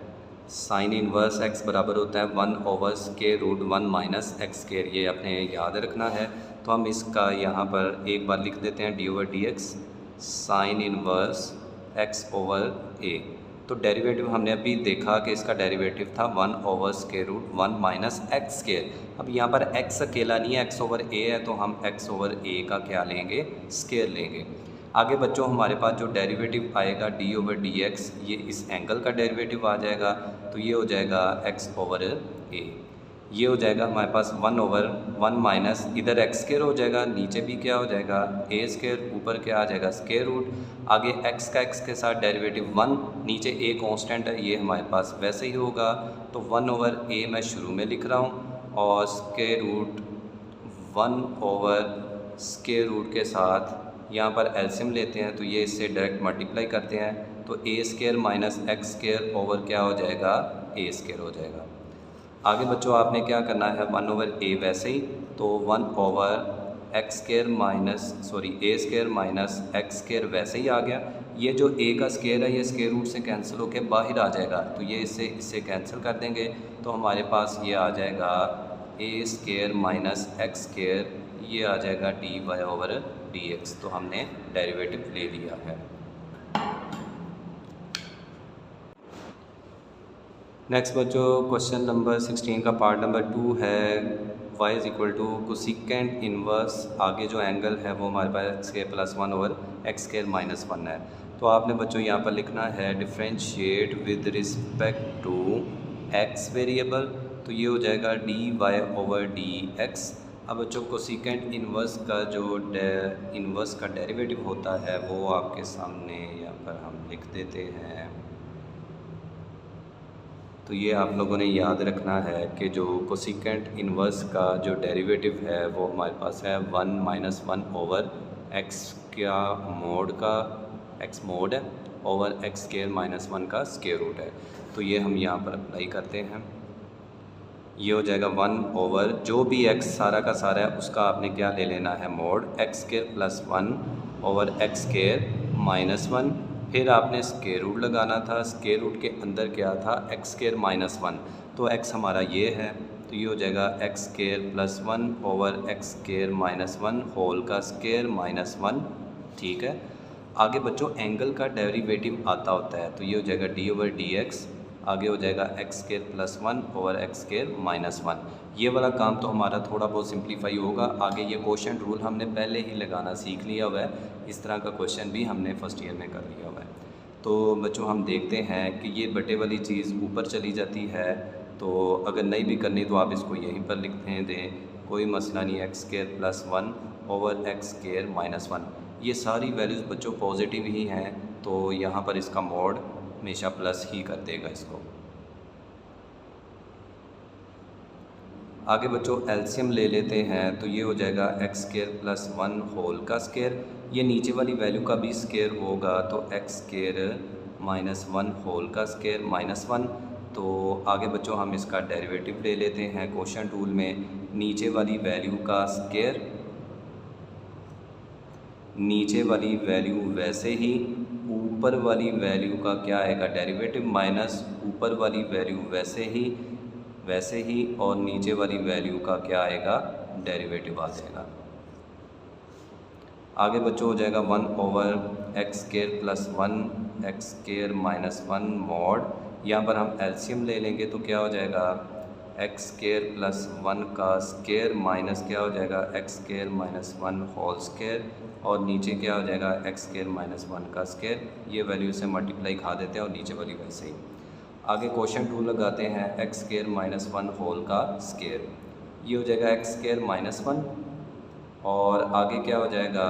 साइन इनवर्स एक्स बराबर होता है 1/√1 माइनस एक्स स्क्वायर। ये अपने याद रखना है। तो हम इसका यहाँ पर एक बार लिख देते हैं d over D x sine inverse x over a. तो डेरिवेटिव हमने अभी देखा कि इसका डेरिवेटिव था 1/√1 माइनस एक्स स्क्वायर। अब यहाँ पर x अकेला नहीं है, x ओवर ए है, तो हम x ओवर ए का क्या लेंगे, स्क्वायर लेंगे। आगे बच्चों हमारे पास जो डेरिवेटिव आएगा d ओवर डी एक्स, ये इस एंगल का डेरिवेटिव आ जाएगा। तो ये हो जाएगा x ओवर ए। ये हो जाएगा हमारे पास 1/1 माइनस इधर एक्स स्क्वायर हो जाएगा, नीचे भी क्या हो जाएगा ए स्क्वायर, ऊपर क्या आ जाएगा स्क्वायर रूट। आगे x का x के साथ डेरिवेटिव 1, नीचे a कांस्टेंट है, ये हमारे पास वैसे ही होगा। तो 1/a मैं शुरू में लिख रहा हूँ और स्क्वायर रूट 1/स्क्वायर के साथ यहाँ पर एलसीएम लेते हैं, तो ये इससे डायरेक्ट मल्टीप्लाई करते हैं। तो a square minus x square over क्या हो जाएगा, ए स्क्वायर हो जाएगा। आगे बच्चों आपने क्या करना है 1/a वैसे ही, तो 1/x स्क्वायर ए स्क्वायर माइनस एक्स स्क्वायर वैसे ही आ गया। ये जो a का स्क्वायर है ये स्क्वायर रूट से कैंसिल होकर बाहर आ जाएगा, तो ये इससे कैंसिल कर देंगे। तो हमारे पास ये आ जाएगा a square minus x square, ये आ जाएगा dy ओवर dx। तो हमने डेरिवेटिव ले लिया है। नेक्स्ट बच्चों क्वेश्चन नंबर 16 का पार्ट नंबर 2 है y is equal to cosecant inverse. आगे जो एंगल है वो हमारे पास x square plus 1 over x square minus 1 है। तो आपने बच्चों यहाँ पर लिखना है differentiate with respect to x variable, तो ये हो जाएगा d Y over D x. अब बच्चों कोसिकेंट इनवर्स का जो इनवर्स का डेरिवेटिव होता है वो आपके सामने यहाँ पर हम लिख देते हैं। तो ये आप लोगों ने याद रखना है कि जो कोसिकेंट इनवर्स का जो डेरिवेटिव है वो हमारे पास है 1 माइनस 1 ओवर एक्स का एक्स मोड है ओवर एक्स स्क्वायर माइनस 1 का स्क्वायर रूट है। तो ये हम यहाँ पर अप्लाई करते हैं। ये हो जाएगा 1 ओवर जो भी x सारा का सारा है उसका आपने क्या ले लेना है mode x square plus 1 over x square minus 1। फिर आपने स्क्वायर रूट लगाना था, स्क्वायर रूट के अंदर क्या था एक्स स्क्वायर माइनस 1, तो x हमारा ये है, तो ये हो जाएगा x square plus 1 over x square minus 1 whole का स्क्वायर माइनस 1। ठीक है। आगे बच्चों एंगल का डेरिवेटिव आता होता है, तो ये हो जाएगा डी ओवर डी एक्स, आगे हो जाएगा x square plus 1 over x square minus 1। ये वाला काम तो हमारा थोड़ा बहुत सिंप्लीफाई होगा। आगे ये क्वोशंट रूल हमने पहले ही लगाना सीख लिया हुआ है, इस तरह का क्वेश्चन भी हमने फर्स्ट ईयर में कर लिया हुआ है। तो बच्चों हम देखते हैं कि ये बटे वाली चीज़ ऊपर चली जाती है, तो अगर नहीं भी करनी तो आप इसको यहीं पर लिखते दें, कोई मसला नहीं। X square plus 1 over x square minus 1, ये सारी वैल्यूज़ बच्चों पॉजिटिव ही हैं, तो यहाँ पर इसका मोड हमेशा प्लस ही कर देगा इसको। आगे बच्चों एलसीएम ले लेते हैं, तो ये हो जाएगा एक्स स्क्वायर प्लस 1 होल का स्क्वायर, ये नीचे वाली वैल्यू का भी स्क्वायर होगा, तो एक्स स्क्वायर माइनस 1 होल का स्क्वायर माइनस 1। तो आगे बच्चों हम इसका डेरिवेटिव ले लेते हैं क्वोशंट रूल में, नीचे वाली वैल्यू का स्क्वायर, नीचे वाली वैल्यू वैसे ही, ऊपर वाली वैल्यू का क्या आएगा डेरिवेटिव माइनस ऊपर वाली वैल्यू वैसे ही और नीचे वाली वैल्यू का क्या आएगा डेरिवेटिव आ जाएगा। आगे बच्चों हो जाएगा 1 over x square plus 1 x square minus 1 mod, यहाँ पर हम एलसीएम ले लेंगे तो क्या हो जाएगा एक्स स्क्वायर प्लस 1 का स्क्वायर माइनस क्या हो जाएगा x square minus 1 whole square, और नीचे क्या हो जाएगा एक्स स्क्वायर माइनस 1 का स्क्वायर। ये वैल्यू से मल्टीप्लाई खा देते हैं और नीचे वाली वैसे ही। आगे क्वोशंट रूल लगाते हैं एक्स स्क्वायर माइनस 1 होल का स्क्वायर, ये हो जाएगा एक्स स्क्वायर माइनस 1, और आगे क्या हो जाएगा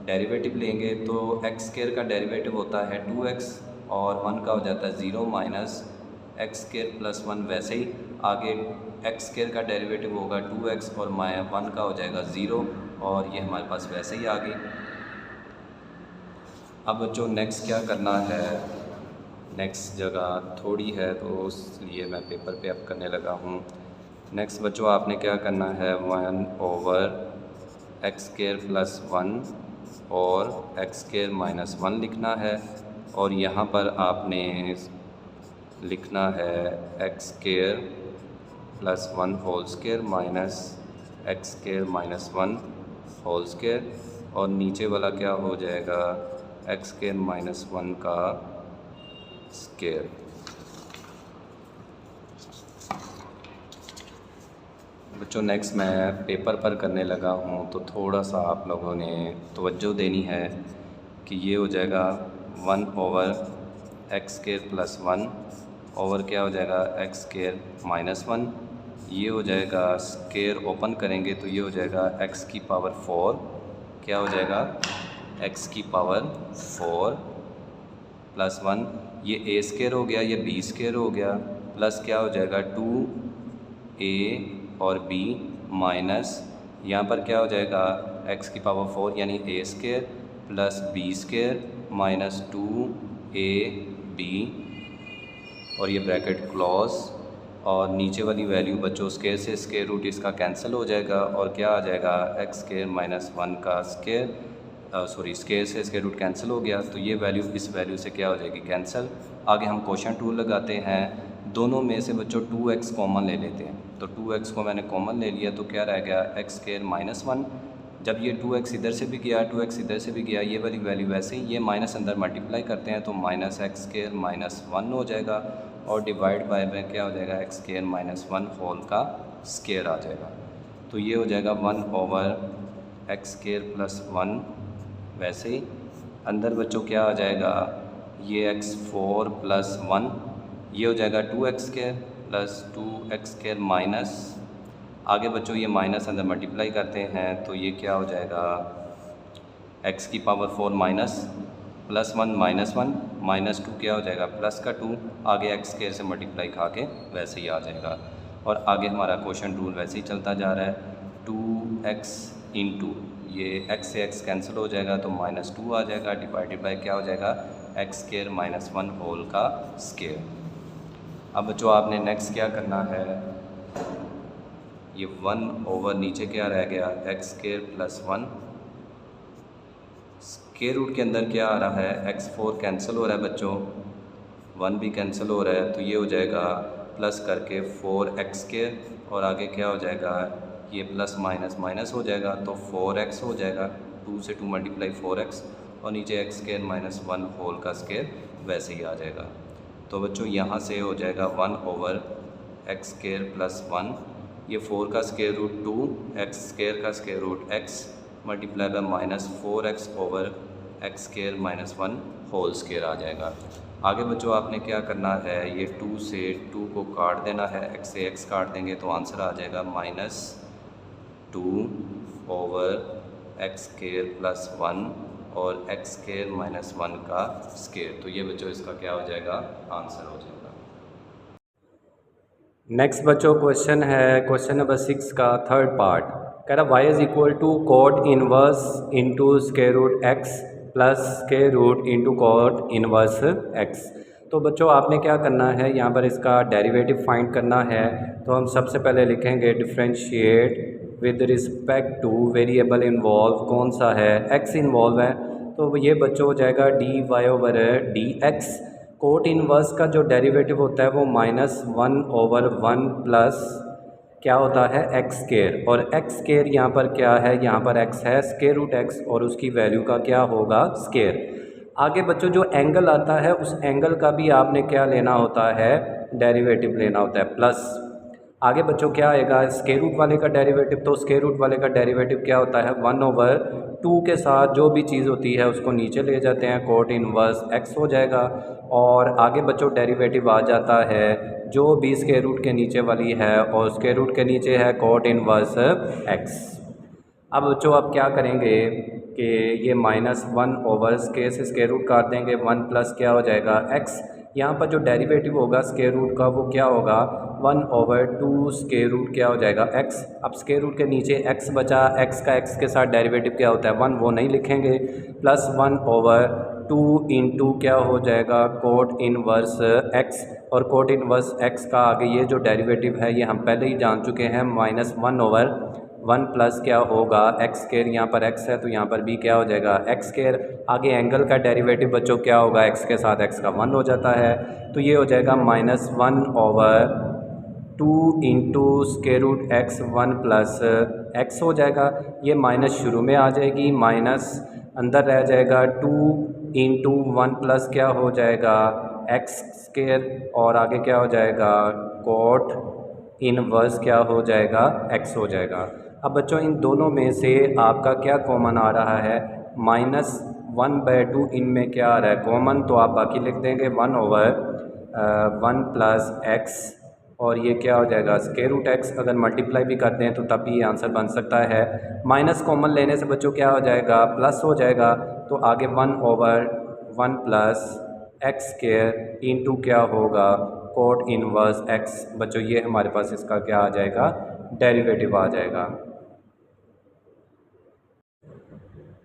डेरिवेटिव लेंगे तो एक्स स्क्वायर का डेरिवेटिव होता है 2x, और 1 का हो जाता है 0 माइनस एक्स स्केयर प्लस 1। वैसे ही आगे एक्स स्केयर का डेरिवेटिव होगा 2x और 1 का हो जाएगा 0 और ये हमारे पास वैसे ही आ गई। अब बच्चों नेक्स्ट क्या करना है, नेक्स्ट जगह थोड़ी है तो इसलिए मैं पेपर पे अब करने लगा हूँ। नेक्स्ट बच्चों आपने क्या करना है 1 ओवर एक्स स्केयर प्लस 1 और एक्स स्केयर माइनस 1 लिखना है और यहाँ पर आपने लिखना है x square plus 1 whole square minus x square minus 1 whole square और नीचे वाला क्या हो जाएगा एक्स स्केयर माइनस 1 का स्केयर। बच्चों नेक्स्ट मैं पेपर पर करने लगा हूँ तो थोड़ा सा आप लोगों ने तवज्जो देनी है कि ये हो जाएगा 1 over x square plus 1 over क्या हो जाएगा एक्स स्केयर माइनस 1। ये हो जाएगा स्केयर ओपन करेंगे तो ये हो जाएगा एक्स की पावर 4, क्या हो जाएगा एक्स की पावर 4 प्लस 1। ये ए स्केयर हो गया, ये बी स्केयर हो गया, प्लस क्या हो जाएगा 2a और b माइनस यहाँ पर क्या हो जाएगा एक्स की पावर 4 यानी a square plus b square minus 2ab और ये ब्रैकेट क्लोज और नीचे वाली वैल्यू बच्चों स्केयर से स्केयर रूट इसका कैंसिल हो जाएगा और क्या आ जाएगा एक्स स्केयर माइनस 1 का स्केयर, सॉरी स्केयर से स्केयर रूट कैंसिल हो गया तो ये वैल्यू इस वैल्यू से क्या हो जाएगी कैंसिल। आगे हम क्वेश्चन टूल लगाते हैं, दोनों में से बच्चों 2x कॉमन ले लेते हैं तो 2x को मैंने कॉमन ले लिया तो क्या रह गया एक्स स्केयर माइनस 1। जब ये 2x इधर से भी गया 2x इधर से भी गया ये वाली वैल्यू वैसे ही ये माइनस अंदर मल्टीप्लाई करते हैं तो माइनस एक्स स्केयर माइनस 1 हो जाएगा और डिवाइड बाय में क्या हो जाएगा एक्स स्केयर माइनस 1 होल का स्केयर आ जाएगा। तो ये हो जाएगा 1 ओवर एक्स स्केयर प्लस 1। वैसे ही अंदर बच्चों क्या आ जाएगा ये x4 प्लस 1 ये हो जाएगा 2x square plus 2x square minus आगे बच्चों ये माइनस अंदर मल्टीप्लाई करते हैं तो ये क्या हो जाएगा x की power 4 minus plus 1 minus 1 minus 2 क्या हो जाएगा प्लस का 2 आगे एक्स स्केयर से मल्टीप्लाई खा के वैसे ही आ जाएगा। और आगे हमारा क्वेश्चन रूल वैसे ही चलता जा रहा है 2x इंटू ये x से x कैंसिल हो जाएगा तो माइनस 2 आ जाएगा डिवाइडेड बाय क्या हो जाएगा एक्स स्केयर माइनस 1 होल का स्केयर। अब बच्चों आपने नेक्स्ट क्या करना है ये 1 ओवर नीचे क्या रह गया x square plus 1 square root के अंदर क्या आ रहा है x4 कैंसिल हो रहा है बच्चों 1 भी कैंसिल हो रहा है तो ये हो जाएगा प्लस करके 4x स्केयर और आगे क्या हो जाएगा ये प्लस माइनस माइनस हो जाएगा तो 4x हो जाएगा 2 से 2 मल्टीप्लाई 4x और नीचे एक्स स्केयर माइनस 1 होल का स्केयर वैसे ही आ जाएगा। तो बच्चों यहाँ से हो जाएगा 1 ओवर एक्स स्केयर प्लस 1 ये 4 का स्केयर रूट 2 एक्स स्केयर का square root x multiply by minus 4x over x square minus 1 whole square आ जाएगा। आगे बच्चों आपने क्या करना है ये 2 से 2 को काट देना है x से x काट देंगे तो आंसर आ जाएगा minus 2 over x square plus 1 और एक्स स्केयर माइनस 1 का स्केयर। तो ये बच्चों इसका क्या हो जाएगा आंसर हो जाएगा। नेक्स्ट बच्चों क्वेश्चन है क्वेश्चन नंबर 6 का थर्ड पार्ट कह रहा y is equal to cot inverse into square root x plus square root into cot inverse x. तो बच्चों आपने क्या करना है यहाँ पर इसका डेरिवेटिव फाइंड करना है। तो हम सबसे पहले लिखेंगे differentiate with respect two variable involve कौन सा है x इन्वॉल्व है तो ये बच्चों हो जाएगा dy over dx। Cot inverse का जो डेरिवेटिव होता है वो -1 ओवर 1 प्लस क्या होता है एक्स स्केयर और एक्स स्केयर यहाँ पर क्या है यहाँ पर x है स्केयर रूट x और उसकी वैल्यू का क्या होगा स्केयर। आगे बच्चों जो एंगल आता है उस एंगल का भी आपने क्या लेना होता है डेरिवेटिव लेना होता है प्लस आगे बच्चों क्या आएगा स्क्वायर रूट वाले का डेरिवेटिव तो स्क्वायर रूट वाले का डेरिवेटिव क्या होता है 1 ओवर 2 के साथ जो भी चीज़ होती है उसको नीचे ले जाते हैं कोट इनवर्स x हो जाएगा और आगे बच्चों डेरिवेटिव आ जाता है जो भी स्क्वायर रूट के नीचे वाली है और स्क्वायर रूट के नीचे है कोट इनवर्स x। अब बच्चों आप क्या करेंगे कि ये -1 स्केयर से स्केयर रूट काट देंगे 1 प्लस क्या हो जाएगा x। यहाँ पर जो डेरिवेटिव होगा स्केयर रूट का वो क्या होगा 1/2 स्केयर रूट क्या हो जाएगा x। अब स्केयर रूट के नीचे x बचा, x का x के साथ डेरिवेटिव क्या होता है 1, वो नहीं लिखेंगे, प्लस 1/2 इंटू क्या हो जाएगा कोट इनवर्स x। और कोट इनवर्स x का आगे ये जो डेरिवेटिव है ये हम पहले ही जान चुके हैं -1/1 प्लस क्या होगा एक्स स्केयर, यहाँ पर x है तो यहाँ पर भी क्या हो जाएगा x स्केयर। आगे एंगल का डेरिवेटिव बच्चों क्या होगा x के साथ x का 1 हो जाता है, तो ये हो जाएगा -1/2 into square root x 1 plus x हो जाएगा। ये माइनस शुरू में आ जाएगी, माइनस अंदर रह जाएगा 2 इंटू 1 प्लस क्या हो जाएगा x स्केयर, और आगे क्या हो जाएगा कोट इनवर्स क्या हो जाएगा x हो जाएगा। अब बच्चों इन दोनों में से आपका क्या कॉमन आ रहा है, -1/2 इनमें क्या आ रहा है कॉमन, तो आप बाकी लिख देंगे 1/1 प्लस x, और ये क्या हो जाएगा स्क्वायर रूट x। अगर मल्टीप्लाई भी करते हैं तो तब भी ये आंसर बन सकता है। माइनस कॉमन लेने से बच्चों क्या हो जाएगा प्लस हो जाएगा, तो आगे 1/1 प्लस x स्क्वायर इंटू क्या होगा कोट इनवर्स x। बच्चों ये हमारे पास इसका क्या आ जाएगा डेरिवेटिव आ जाएगा।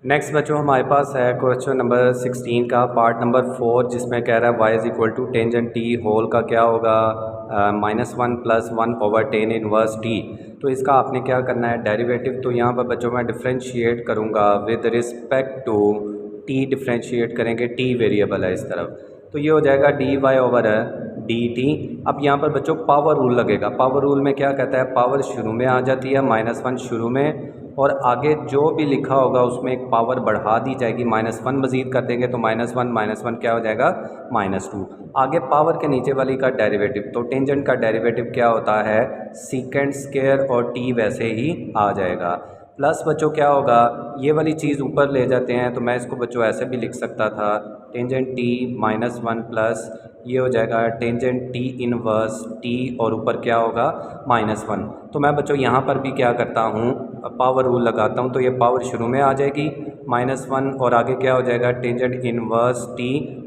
नेक्स्ट बच्चों हमारे पास है क्वेश्चन नंबर 16 का पार्ट नंबर 4, जिसमें कह रहा है y is equal to tangent t whole का क्या होगा -1 प्लस 1/10 इनवर्स t। तो इसका आपने क्या करना है डेरिवेटिव, तो यहाँ पर बच्चों मैं डिफ्रेंशिएट करूँगा with respect to t, differentiate करेंगे t वेरिएबल है इस तरफ, तो ये हो जाएगा dy/dt। अब यहाँ पर बच्चों पावर रूल लगेगा। पावर रूल में क्या कहता है, पावर शुरू में आ जाती है -1 शुरू में, और आगे जो भी लिखा होगा उसमें एक पावर बढ़ा दी जाएगी, -1 मज़ीद कर देंगे तो -1 क्या हो जाएगा -2। आगे पावर के नीचे वाली का डेरिवेटिव, तो टेंजेंट का डेरिवेटिव क्या होता है सीकेंड स्क्वायर, और t वैसे ही आ जाएगा। प्लस बच्चों क्या होगा ये वाली चीज़ ऊपर ले जाते हैं, तो मैं इसको बच्चों ऐसे भी लिख सकता था टेंजेंट t -1 प्लस ये हो जाएगा टेंजेंट t इनवर्स t, और ऊपर क्या होगा -1। तो मैं बच्चों यहाँ पर भी क्या करता हूँ पावर रूल लगाता हूँ, तो ये पावर शुरू में आ जाएगी -1, और आगे क्या हो जाएगा टेंजेंट इनवर्स t,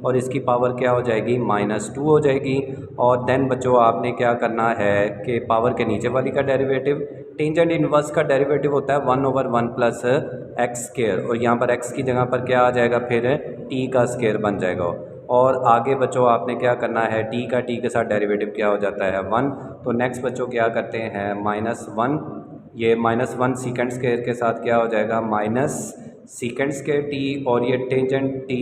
और इसकी पावर क्या हो जाएगी -2 हो जाएगी। और देन बच्चों आपने क्या करना है कि पावर के नीचे वाली का डेरिवेटिव, टेंजेंट इनवर्स का डेरिवेटिव होता है 1/1 प्लस एक्स स्क्वायर, और यहाँ पर x की जगह पर क्या आ जाएगा फिर t का स्क्वायर बन जाएगा। और आगे बच्चों आपने क्या करना है t के साथ डेरिवेटिव क्या हो जाता है 1। तो नेक्स्ट बच्चों क्या करते हैं -1, ये -1 सीकेंड स्क्वायर के साथ क्या हो जाएगा माइनस सीकेंड स्क्वायर t, और ये टेंजेंट t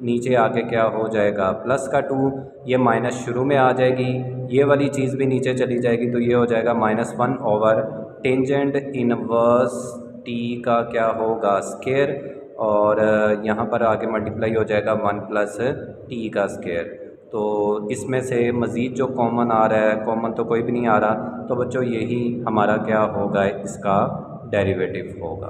नीचे आके क्या हो जाएगा प्लस का 2, ये माइनस शुरू में आ जाएगी, ये वाली चीज़ भी नीचे चली जाएगी, तो ये हो जाएगा -1 ओवर टेंजेंट इनवर्स t का क्या होगा स्क्वायर, और यहाँ पर आगे मल्टीप्लाई हो जाएगा 1 प्लस t का स्क्वायर। तो इसमें से मज़ीद जो कॉमन आ रहा है, कॉमन तो कोई भी नहीं आ रहा, तो बच्चों यही हमारा क्या होगा इसका डेरिवेटिव होगा।